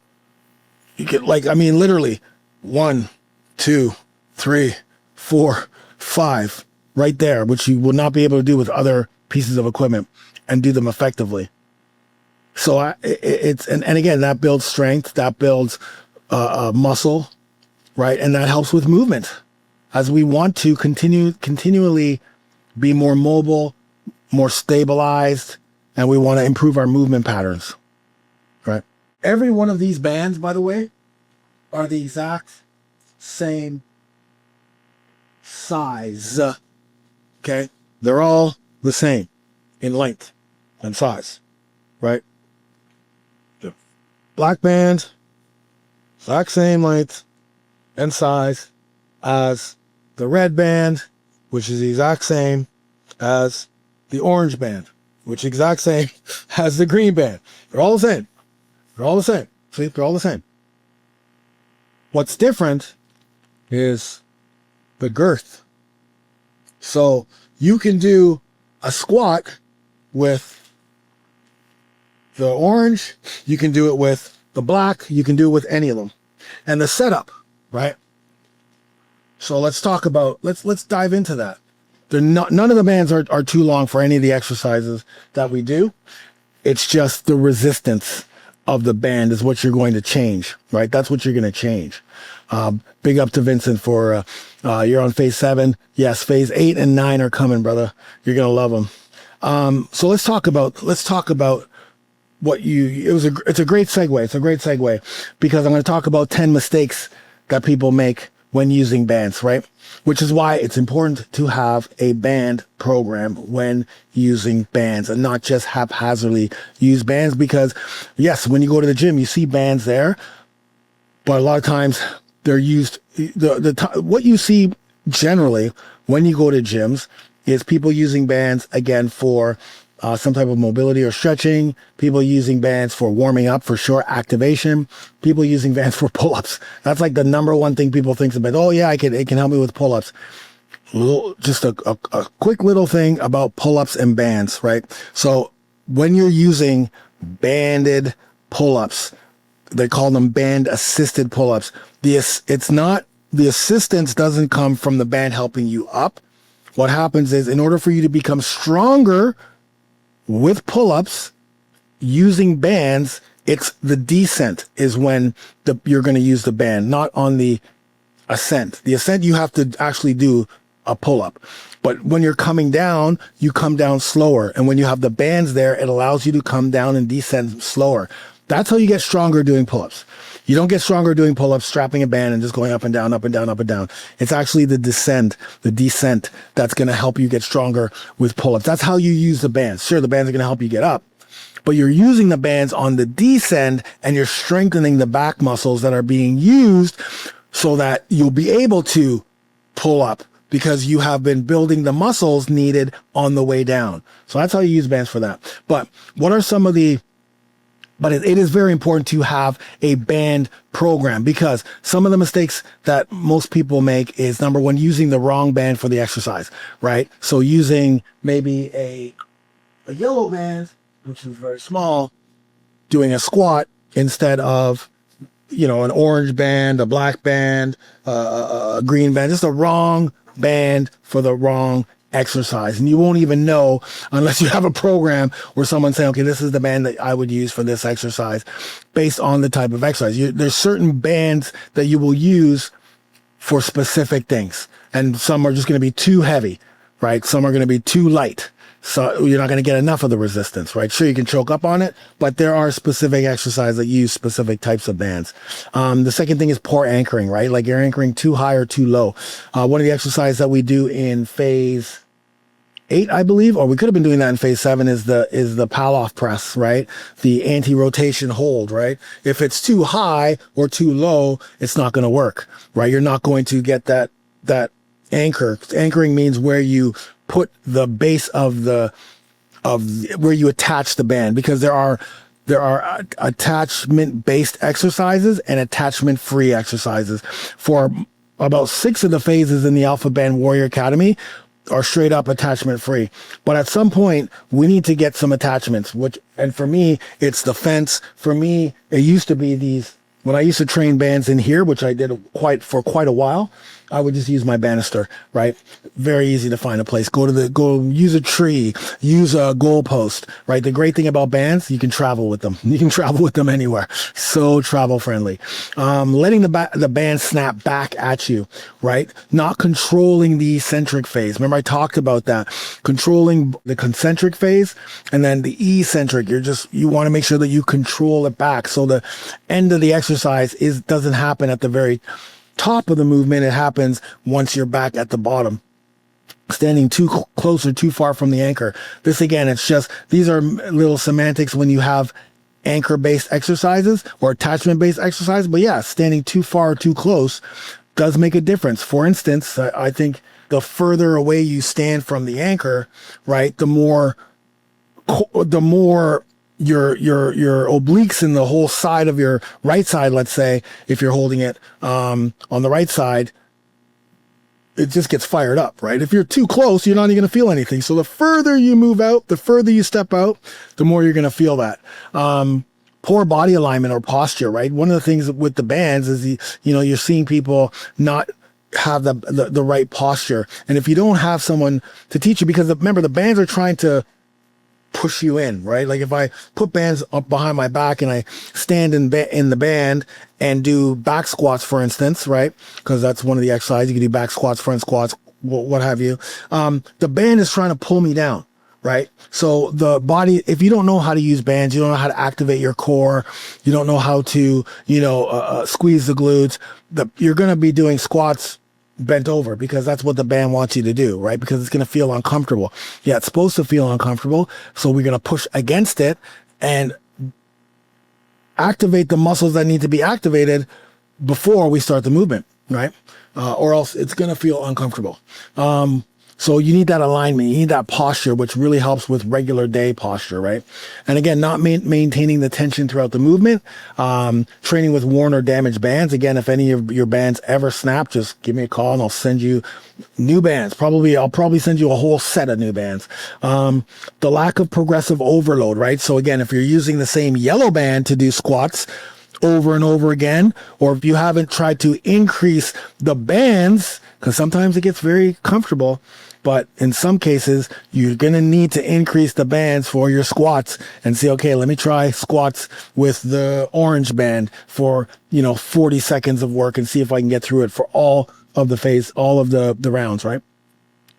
You get literally 1, 2, 3, 4, 5 right there, which you will not be able to do with other pieces of equipment and do them effectively. So and again, that builds strength, that builds muscle, right? And that helps with movement as we want to continually be more mobile, more stabilized, and we want to improve our movement patterns, right? Every one of these bands, by the way, are the exact same size. Okay? They're all the same in length and size, right? The black band, exact same length and size as the red band, which is the exact same as the orange band, which is the exact same as the green band. They're all the same. They're all the same. See, they're all the same. What's different is the girth. So you can do a squat with the orange, you can do it with the black, you can do it with any of them. And the setup, right? So let's dive into that. None of the bands are too long for any of the exercises that we do. It's just the resistance of the band is what you're going to change, right? That's what you're going to change. Big up to Vincent for, you're on phase 7. Yes, phase 8 and 9 are coming, brother. You're going to love them. So let's talk about what it's a great segue. It's a great segue because I'm going to talk about 10 mistakes that people make when using bands, right? Which is why it's important to have a band program when using bands and not just haphazardly use bands, because yes, when you go to the gym, you see bands there, but a lot of times they're used, what you see generally when you go to gyms is people using bands again for some type of mobility or stretching, people using bands for warming up, for short activation, people using bands for pull-ups. That's like the number one thing people think about. Oh yeah, it can help me with pull-ups. Just a quick little thing about pull-ups and bands, right? So when you're using banded pull-ups, they call them band assisted pull-ups. The assistance doesn't come from the band helping you up. What happens is, in order for you to become stronger with pull-ups using bands, it's the descent is when you're going to use the band, not on the ascent. The ascent, you have to actually do a pull-up. But when you're coming down, you come down slower. And when you have the bands there, it allows you to come down and descend slower. That's how you get stronger doing pull-ups. You don't get stronger doing pull-ups strapping a band and just going up and down, up and down, up and down. It's actually the descent that's going to help you get stronger with pull-ups. That's how you use the bands. Sure, the bands are going to help you get up, but you're using the bands on the descend and you're strengthening the back muscles that are being used so that you'll be able to pull up because you have been building the muscles needed on the way down. So that's how you use bands for that. But what are some of the But it is very important to have a band program, because some of the mistakes that most people make is, number one, using the wrong band for the exercise, right? So using maybe a yellow band, which is very small, doing a squat instead of, an orange band, a black band, a green band, just a wrong band for the wrong exercise. And you won't even know unless you have a program where someone's saying, okay, this is the band that I would use for this exercise based on the type of exercise. There's certain bands that you will use for specific things. And some are just going to be too heavy, right? Some are going to be too light. So you're not going to get enough of the resistance, right? Sure, you can choke up on it, but there are specific exercises that use specific types of bands. The second thing is poor anchoring, right? Like you're anchoring too high or too low. One of the exercises that we do in phase 8, I believe, or we could have been doing that in phase 7, is the Palloff press, right? The anti-rotation hold, right? If it's too high or too low, it's not going to work, right? You're not going to get that anchor. Anchoring means where you put the base of where you attach the band, because there are attachment based exercises and attachment free exercises. For about 6 of the phases in the Alpha Band Warrior Academy, are straight up attachment free. But at some point, we need to get some attachments, and for me, it's the fence. For me, it used to be these, when I used to train bands in here, which I did for quite a while, I would just use my banister, right? Very easy to find a place. Go use a tree, use a goalpost, right? The great thing about bands, you can travel with them. You can travel with them anywhere. So travel friendly. Letting the band snap back at you, right? Not controlling the eccentric phase. Remember I talked about that. Controlling the concentric phase and then the eccentric. You want to make sure that you control it back. So the end of the exercise doesn't happen at the very top of the movement. It happens once you're back at the bottom, standing too close or too far from the anchor. This again, these are little semantics when you have anchor based exercises or attachment based exercises. But yeah, standing too far or too close does make a difference. For instance, I think the further away you stand from the anchor, right, the more your obliques in the whole side of your right side, let's say, if you're holding it on the right side, it just gets fired up, right? If you're too close, you're not even going to feel anything. So the further you move out, the further you step out, the more you're going to feel that. Poor body alignment or posture, right? One of the things with the bands is, you're seeing people not have the right posture. And if you don't have someone to teach you, because remember, the bands are trying to push you in, right? Like if I put bands up behind my back and I stand in the band and do back squats, for instance, right? Because that's one of the exercises. You can do back squats, front squats, what have you. The band is trying to pull me down, right? So the body, if you don't know how to use bands, you don't know how to activate your core, you don't know how to, squeeze the glutes, you're going to be doing squats bent over because that's what the band wants you to do, right? Because it's going to feel uncomfortable. Yeah, it's supposed to feel uncomfortable. So we're going to push against it and activate the muscles that need to be activated before we start the movement, right? Or else it's going to feel uncomfortable. So you need that alignment. You need that posture, which really helps with regular day posture, right? And again, not maintaining the tension throughout the movement. Training with worn or damaged bands. Again, if any of your bands ever snap, just give me a call and I'll send you new bands. I'll probably send you a whole set of new bands. The lack of progressive overload, right? So again, if you're using the same yellow band to do squats over and over again, or if you haven't tried to increase the bands, because sometimes it gets very comfortable, but in some cases, you're going to need to increase the bands for your squats and say, okay, let me try squats with the orange band for, 40 seconds of work and see if I can get through it for all of the rounds, right?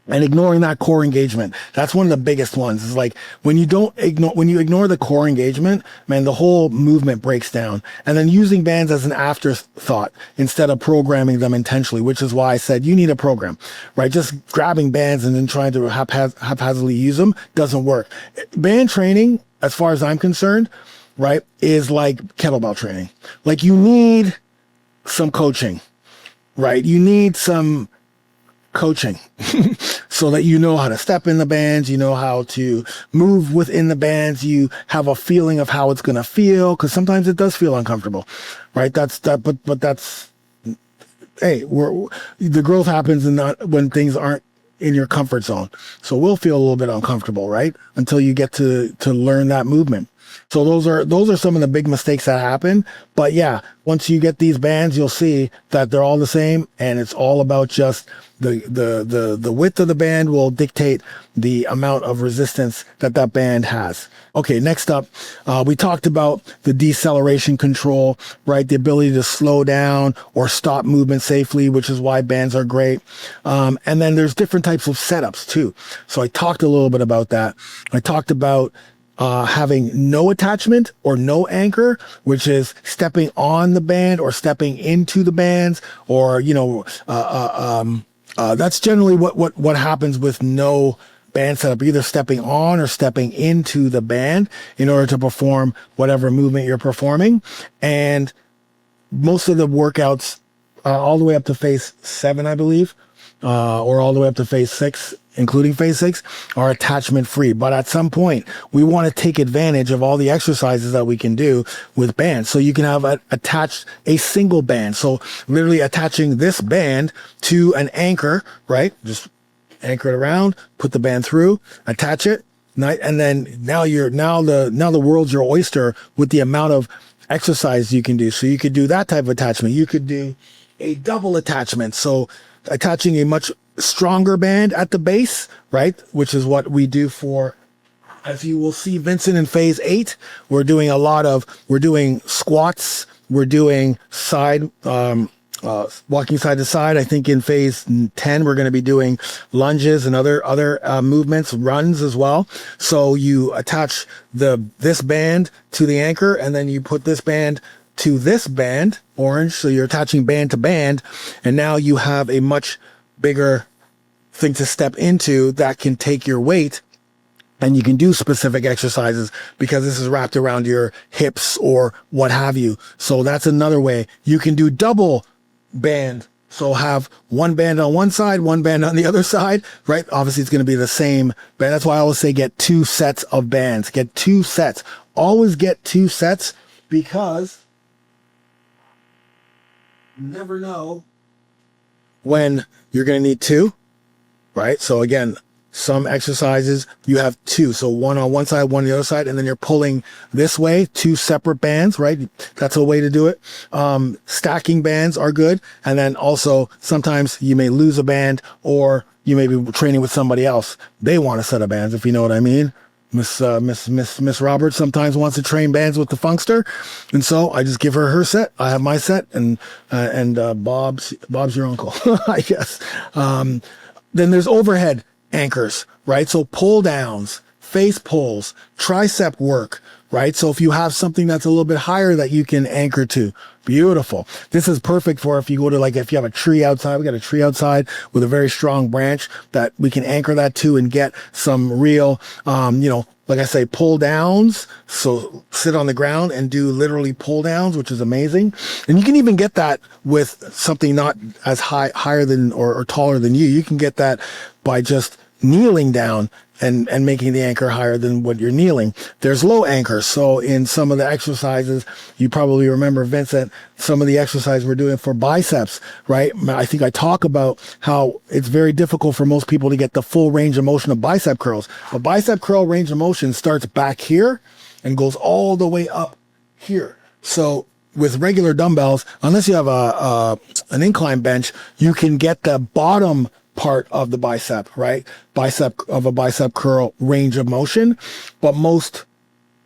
And ignoring that core engagement. That's one of the biggest ones. Is like when you ignore the core engagement, man, the whole movement breaks down. And then using bands as an afterthought instead of programming them intentionally, which is why I said you need a program, right? Just grabbing bands and then trying to haphazardly use them doesn't work. Band training, as far as I'm concerned, right, is like kettlebell training. Like you need some coaching, right? You need some coaching so that you know how to step in the bands, you know how to move within the bands, you have a feeling of how it's going to feel, because sometimes it does feel uncomfortable, right? But that's, hey, the growth happens when things aren't in your comfort zone. So we'll feel a little bit uncomfortable, right? Until you get to learn that movement. So those are some of the big mistakes that happen. But yeah, once you get these bands, you'll see that they're all the same, and it's all about just the width of the band will dictate the amount of resistance that band has. Okay, next up, we talked about the deceleration control, right? The ability to slow down or stop movement safely, which is why bands are great. And then there's different types of setups too. So I talked a little bit about that. I talked about having no attachment or no anchor, which is stepping on the band or stepping into the bands, or that's generally what happens with no band setup, either stepping on or stepping into the band in order to perform whatever movement you're performing. And most of the workouts, all the way up to phase 7, I believe, or all the way up to phase 6, including phase 6, are attachment free. But at some point, we want to take advantage of all the exercises that we can do with bands. So you can have attached a single band. So literally attaching this band to an anchor, right? Just anchor it around, put the band through, attach it, and then now the world's your oyster with the amount of exercise you can do. So you could do that type of attachment. You could do a double attachment. So attaching a much stronger band at the base, right? Which is what we do for, as you will see, Vincent in phase 8, we're doing squats, we're doing walking side to side. I think in phase 10, we're going to be doing lunges and other movements, runs as well. So you attach this band to the anchor, and then you put this band to this band, orange. So you're attaching band to band, and now you have a much bigger thing to step into that can take your weight, and you can do specific exercises because this is wrapped around your hips or what have you. So that's another way. You can do double band. So have one band on one side, one band on the other side, right? Obviously it's going to be the same band. That's why I always say get 2 sets of bands. Get 2 sets. Always get 2 sets, because you never know when you're going to need 2, right? So again, some exercises you have 2. So one on one side, one on the other side, and then you're pulling this way, 2 separate bands, right? That's a way to do it. Stacking bands are good. And then also sometimes you may lose a band, or you may be training with somebody else. They want a set of bands, if you know what I mean. Miss Roberts sometimes wants to train bands with the Funkster. And so I just give her set. I have my set, and Bob's your uncle, I guess. Then there's overhead anchors, right? So pull downs, face pulls, tricep work, right? So if you have something that's a little bit higher that you can anchor to, beautiful. This is perfect for if you go to, like, if you have a tree outside, we got a tree outside with a very strong branch that we can anchor that to and get some real, like I say, pull downs. So sit on the ground and do literally pull downs, which is amazing. And you can even get that with something not as higher than or taller than you. You can get that by just kneeling down and making the anchor higher than what you're kneeling. There's low anchors. So in some of the exercises, you probably remember, Vincent, some of the exercises we're doing for biceps, right? I think I talk about how it's very difficult for most people to get the full range of motion of bicep curls. A bicep curl range of motion starts back here and goes all the way up here. So with regular dumbbells, unless you have an incline bench, you can get the bottom part of the bicep, right? A bicep curl range of motion. But most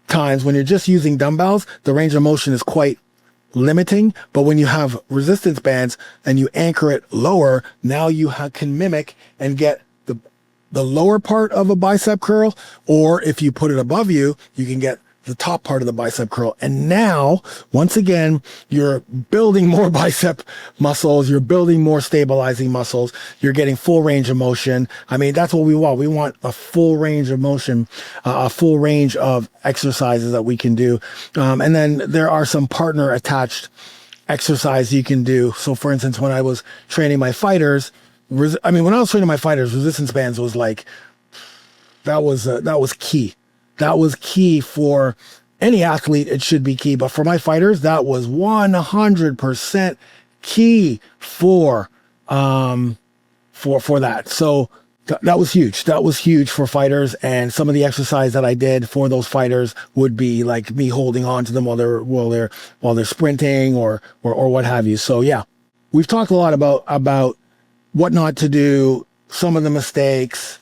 times when you're just using dumbbells, the range of motion is quite limiting. But when you have resistance bands and you anchor it lower, now you can mimic and get the lower part of a bicep curl. Or if you put it above you, you can get the top part of the bicep curl. And now, once again, you're building more bicep muscles. You're building more stabilizing muscles. You're getting full range of motion. I mean, that's what we want. We want a full range of motion, a full range of exercises that we can do. And then there are some partner attached exercise you can do. So for instance, when I was training my fighters, resistance bands was like, that was key. That was key for any athlete. It should be key. But for my fighters, that was 100% key for that. So that was huge. That was huge for fighters. And some of the exercise that I did for those fighters would be like me holding on to them while they're sprinting or what have you. So yeah, we've talked a lot about what not to do, some of the mistakes,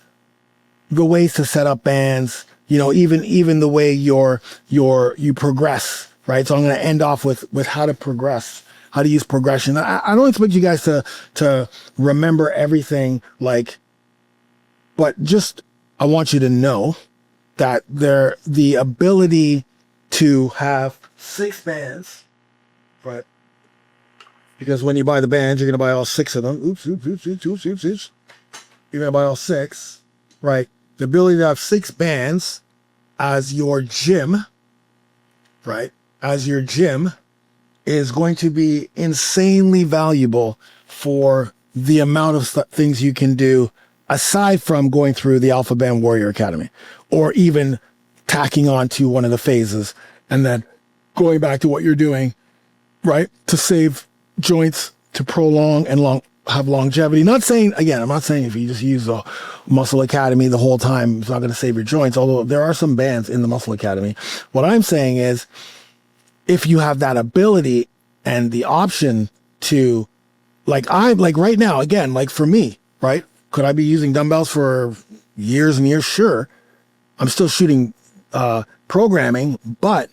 the ways to set up bands. Even the way you progress, right? So I'm going to end off with how to progress, how to use progression. I don't expect you guys to remember everything, but just, I want you to know that the ability to have 6 bands, right? Because when you buy the bands, you're going to buy all 6 of them. Oops. You're going to buy all 6, right? The ability to have 6 bands as your gym, right? As your gym is going to be insanely valuable for the amount of things you can do aside from going through the Alpha Band Warrior Academy, or even tacking on to one of the phases and then going back to what you're doing, right? To save joints, to prolong and have longevity. Not saying, again, I'm not saying if you just use the Muscle Academy the whole time, it's not going to save your joints, although there are some bands in the Muscle Academy. What I'm saying is, if you have that ability and the option to, like right now, again, like for me, right? Could I be using dumbbells for years and years? Sure. I'm still shooting programming, but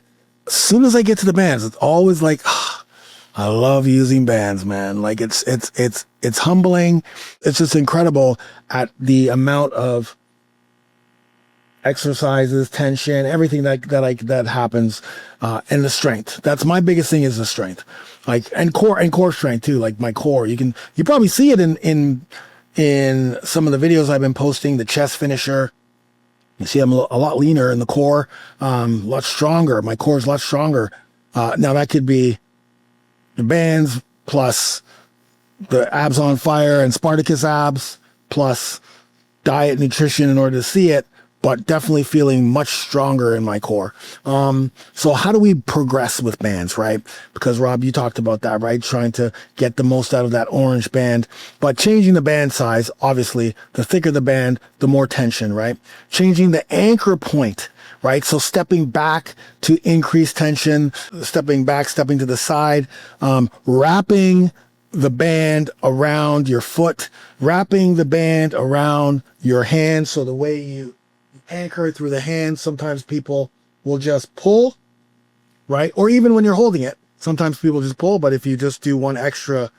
as soon as I get to the bands, it's always like, I love using bands, man. Like it's humbling. It's just incredible at the amount of exercises, tension, everything that happens, and the strength. That's my biggest thing, is the strength, like, and core strength too. Like my core, you probably see it in some of the videos I've been posting. The chest finisher, you see I'm a lot leaner in the core, a lot stronger. My core is a lot stronger. Now that could be the bands plus the abs on fire and Spartacus abs plus diet, nutrition in order to see it, but definitely feeling much stronger in my core. So how do we progress with bands, right? Because Rob, you talked about that, right? Trying to get the most out of that orange band, but changing the band size, obviously, the thicker the band, the more tension, right? Changing the anchor point, right? So stepping back to increase tension, stepping back, stepping to the side, wrapping the band around your foot, wrapping the band around your hand. So the way you anchor through the hand, sometimes people will just pull, right? Or even when you're holding it, sometimes people just pull, but if you just do one extra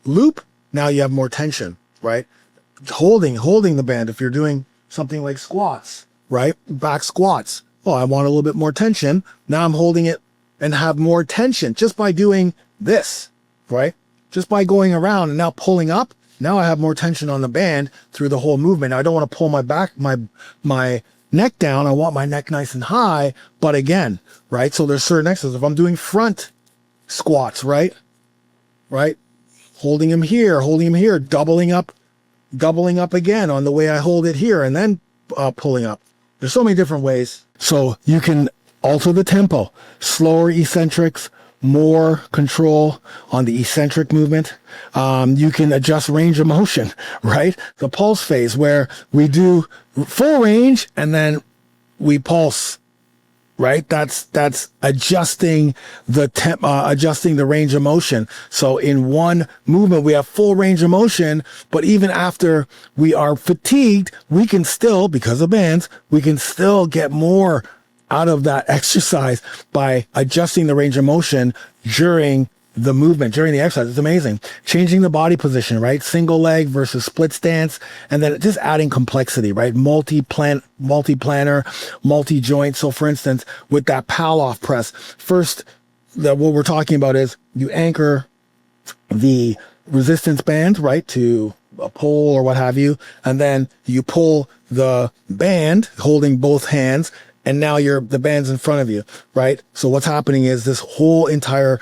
loop, now you have more tension, right? Holding the band, if you're doing something like squats, right? Back squats. Oh, I want a little bit more tension. Now I'm holding it and have more tension just by doing this, right? Just by going around and now pulling up. Now I have more tension on the band through the whole movement. Now I don't want to pull my back, my neck down. I want my neck nice and high. But again, right? So there's certain exercises. If I'm doing front squats, right? Holding them here, doubling up again on the way I hold it here, and then pulling up. There's so many different ways. So you can alter the tempo, slower eccentrics, more control on the eccentric movement. You can adjust range of motion, right? The pulse phase, where we do full range and then we pulse, right? That's adjusting adjusting the range of motion. So in one movement, we have full range of motion, but even after we are fatigued, we can still, because of bands, we can still get more out of that exercise by adjusting the range of motion during the movement, during the exercise. It's amazing. Changing the body position, right? Single leg versus split stance. And then just adding complexity, right? Multi-planar, multi-joint. So for instance, with that pal-off press, first, what we're talking about is you anchor the resistance band, right, to a pole or what have you. And then you pull the band holding both hands, and now the band's in front of you, right? So what's happening is your whole entire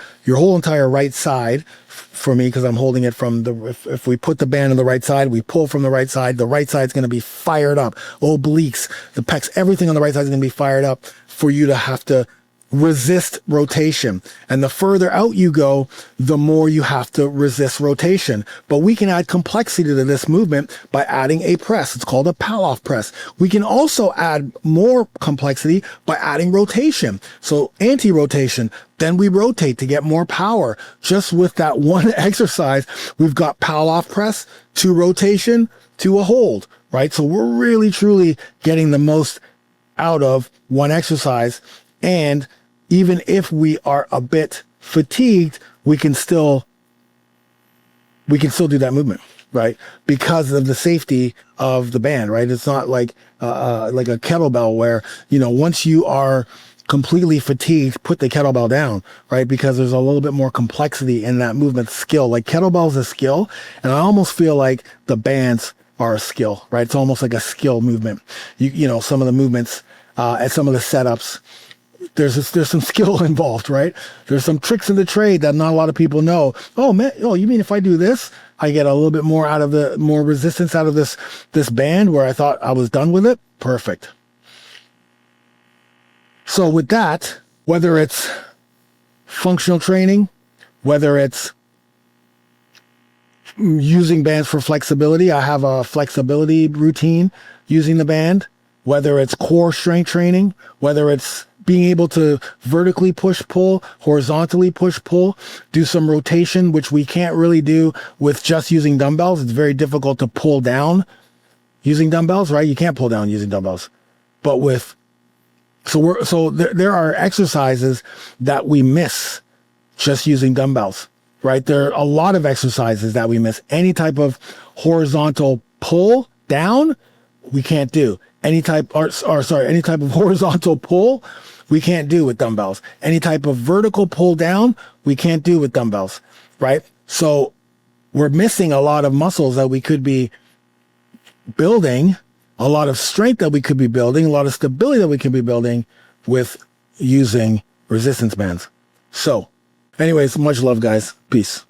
right side, for me, because I'm holding it from if we put the band on the right side, we pull from the side's going to be fired up. Obliques, the pecs, everything on the right side is going to be fired up for you to have to resist rotation. And the further out you go, the more you have to resist rotation. But we can add complexity to this movement by adding a press. It's called a pal-off press. We can also add more complexity by adding rotation. So anti-rotation, then we rotate to get more power. Just with that one exercise, we've got pal-off press to rotation to a hold, right? So we're really, truly getting the most out of one exercise. And even if we are a bit fatigued, we can still do that movement, right? Because of the safety of the band, right? It's not like a kettlebell where, once you are completely fatigued, put the kettlebell down, right? Because there's a little bit more complexity in that movement skill. Like kettlebell's a skill, and I almost feel like the bands are a skill, right? It's almost like a skill movement. Some of the movements and some of the setups, there's some skill involved, right? There's some tricks in the trade that not a lot of people know. Oh man, you mean if I do this, I get a little bit more more resistance out of this band where I thought I was done with it? Perfect. So with that, whether it's functional training, whether it's using bands for flexibility. I have a flexibility routine using the band, whether it's core strength training, whether it's being able to vertically push pull, horizontally push pull, do some rotation, which we can't really do with just using dumbbells. It's very difficult to pull down using dumbbells, right? You can't pull down using dumbbells. But there are exercises that we miss just using dumbbells, right? There are a lot of exercises that we miss. Any type of horizontal pull down, we can't do. Any type of horizontal pull, we can't do with dumbbells. Any type of vertical pull down, we can't do with dumbbells, right? So we're missing a lot of muscles that we could be building, a lot of strength that we could be building, a lot of stability that we could be building with using resistance bands. So anyways, much love, guys. Peace.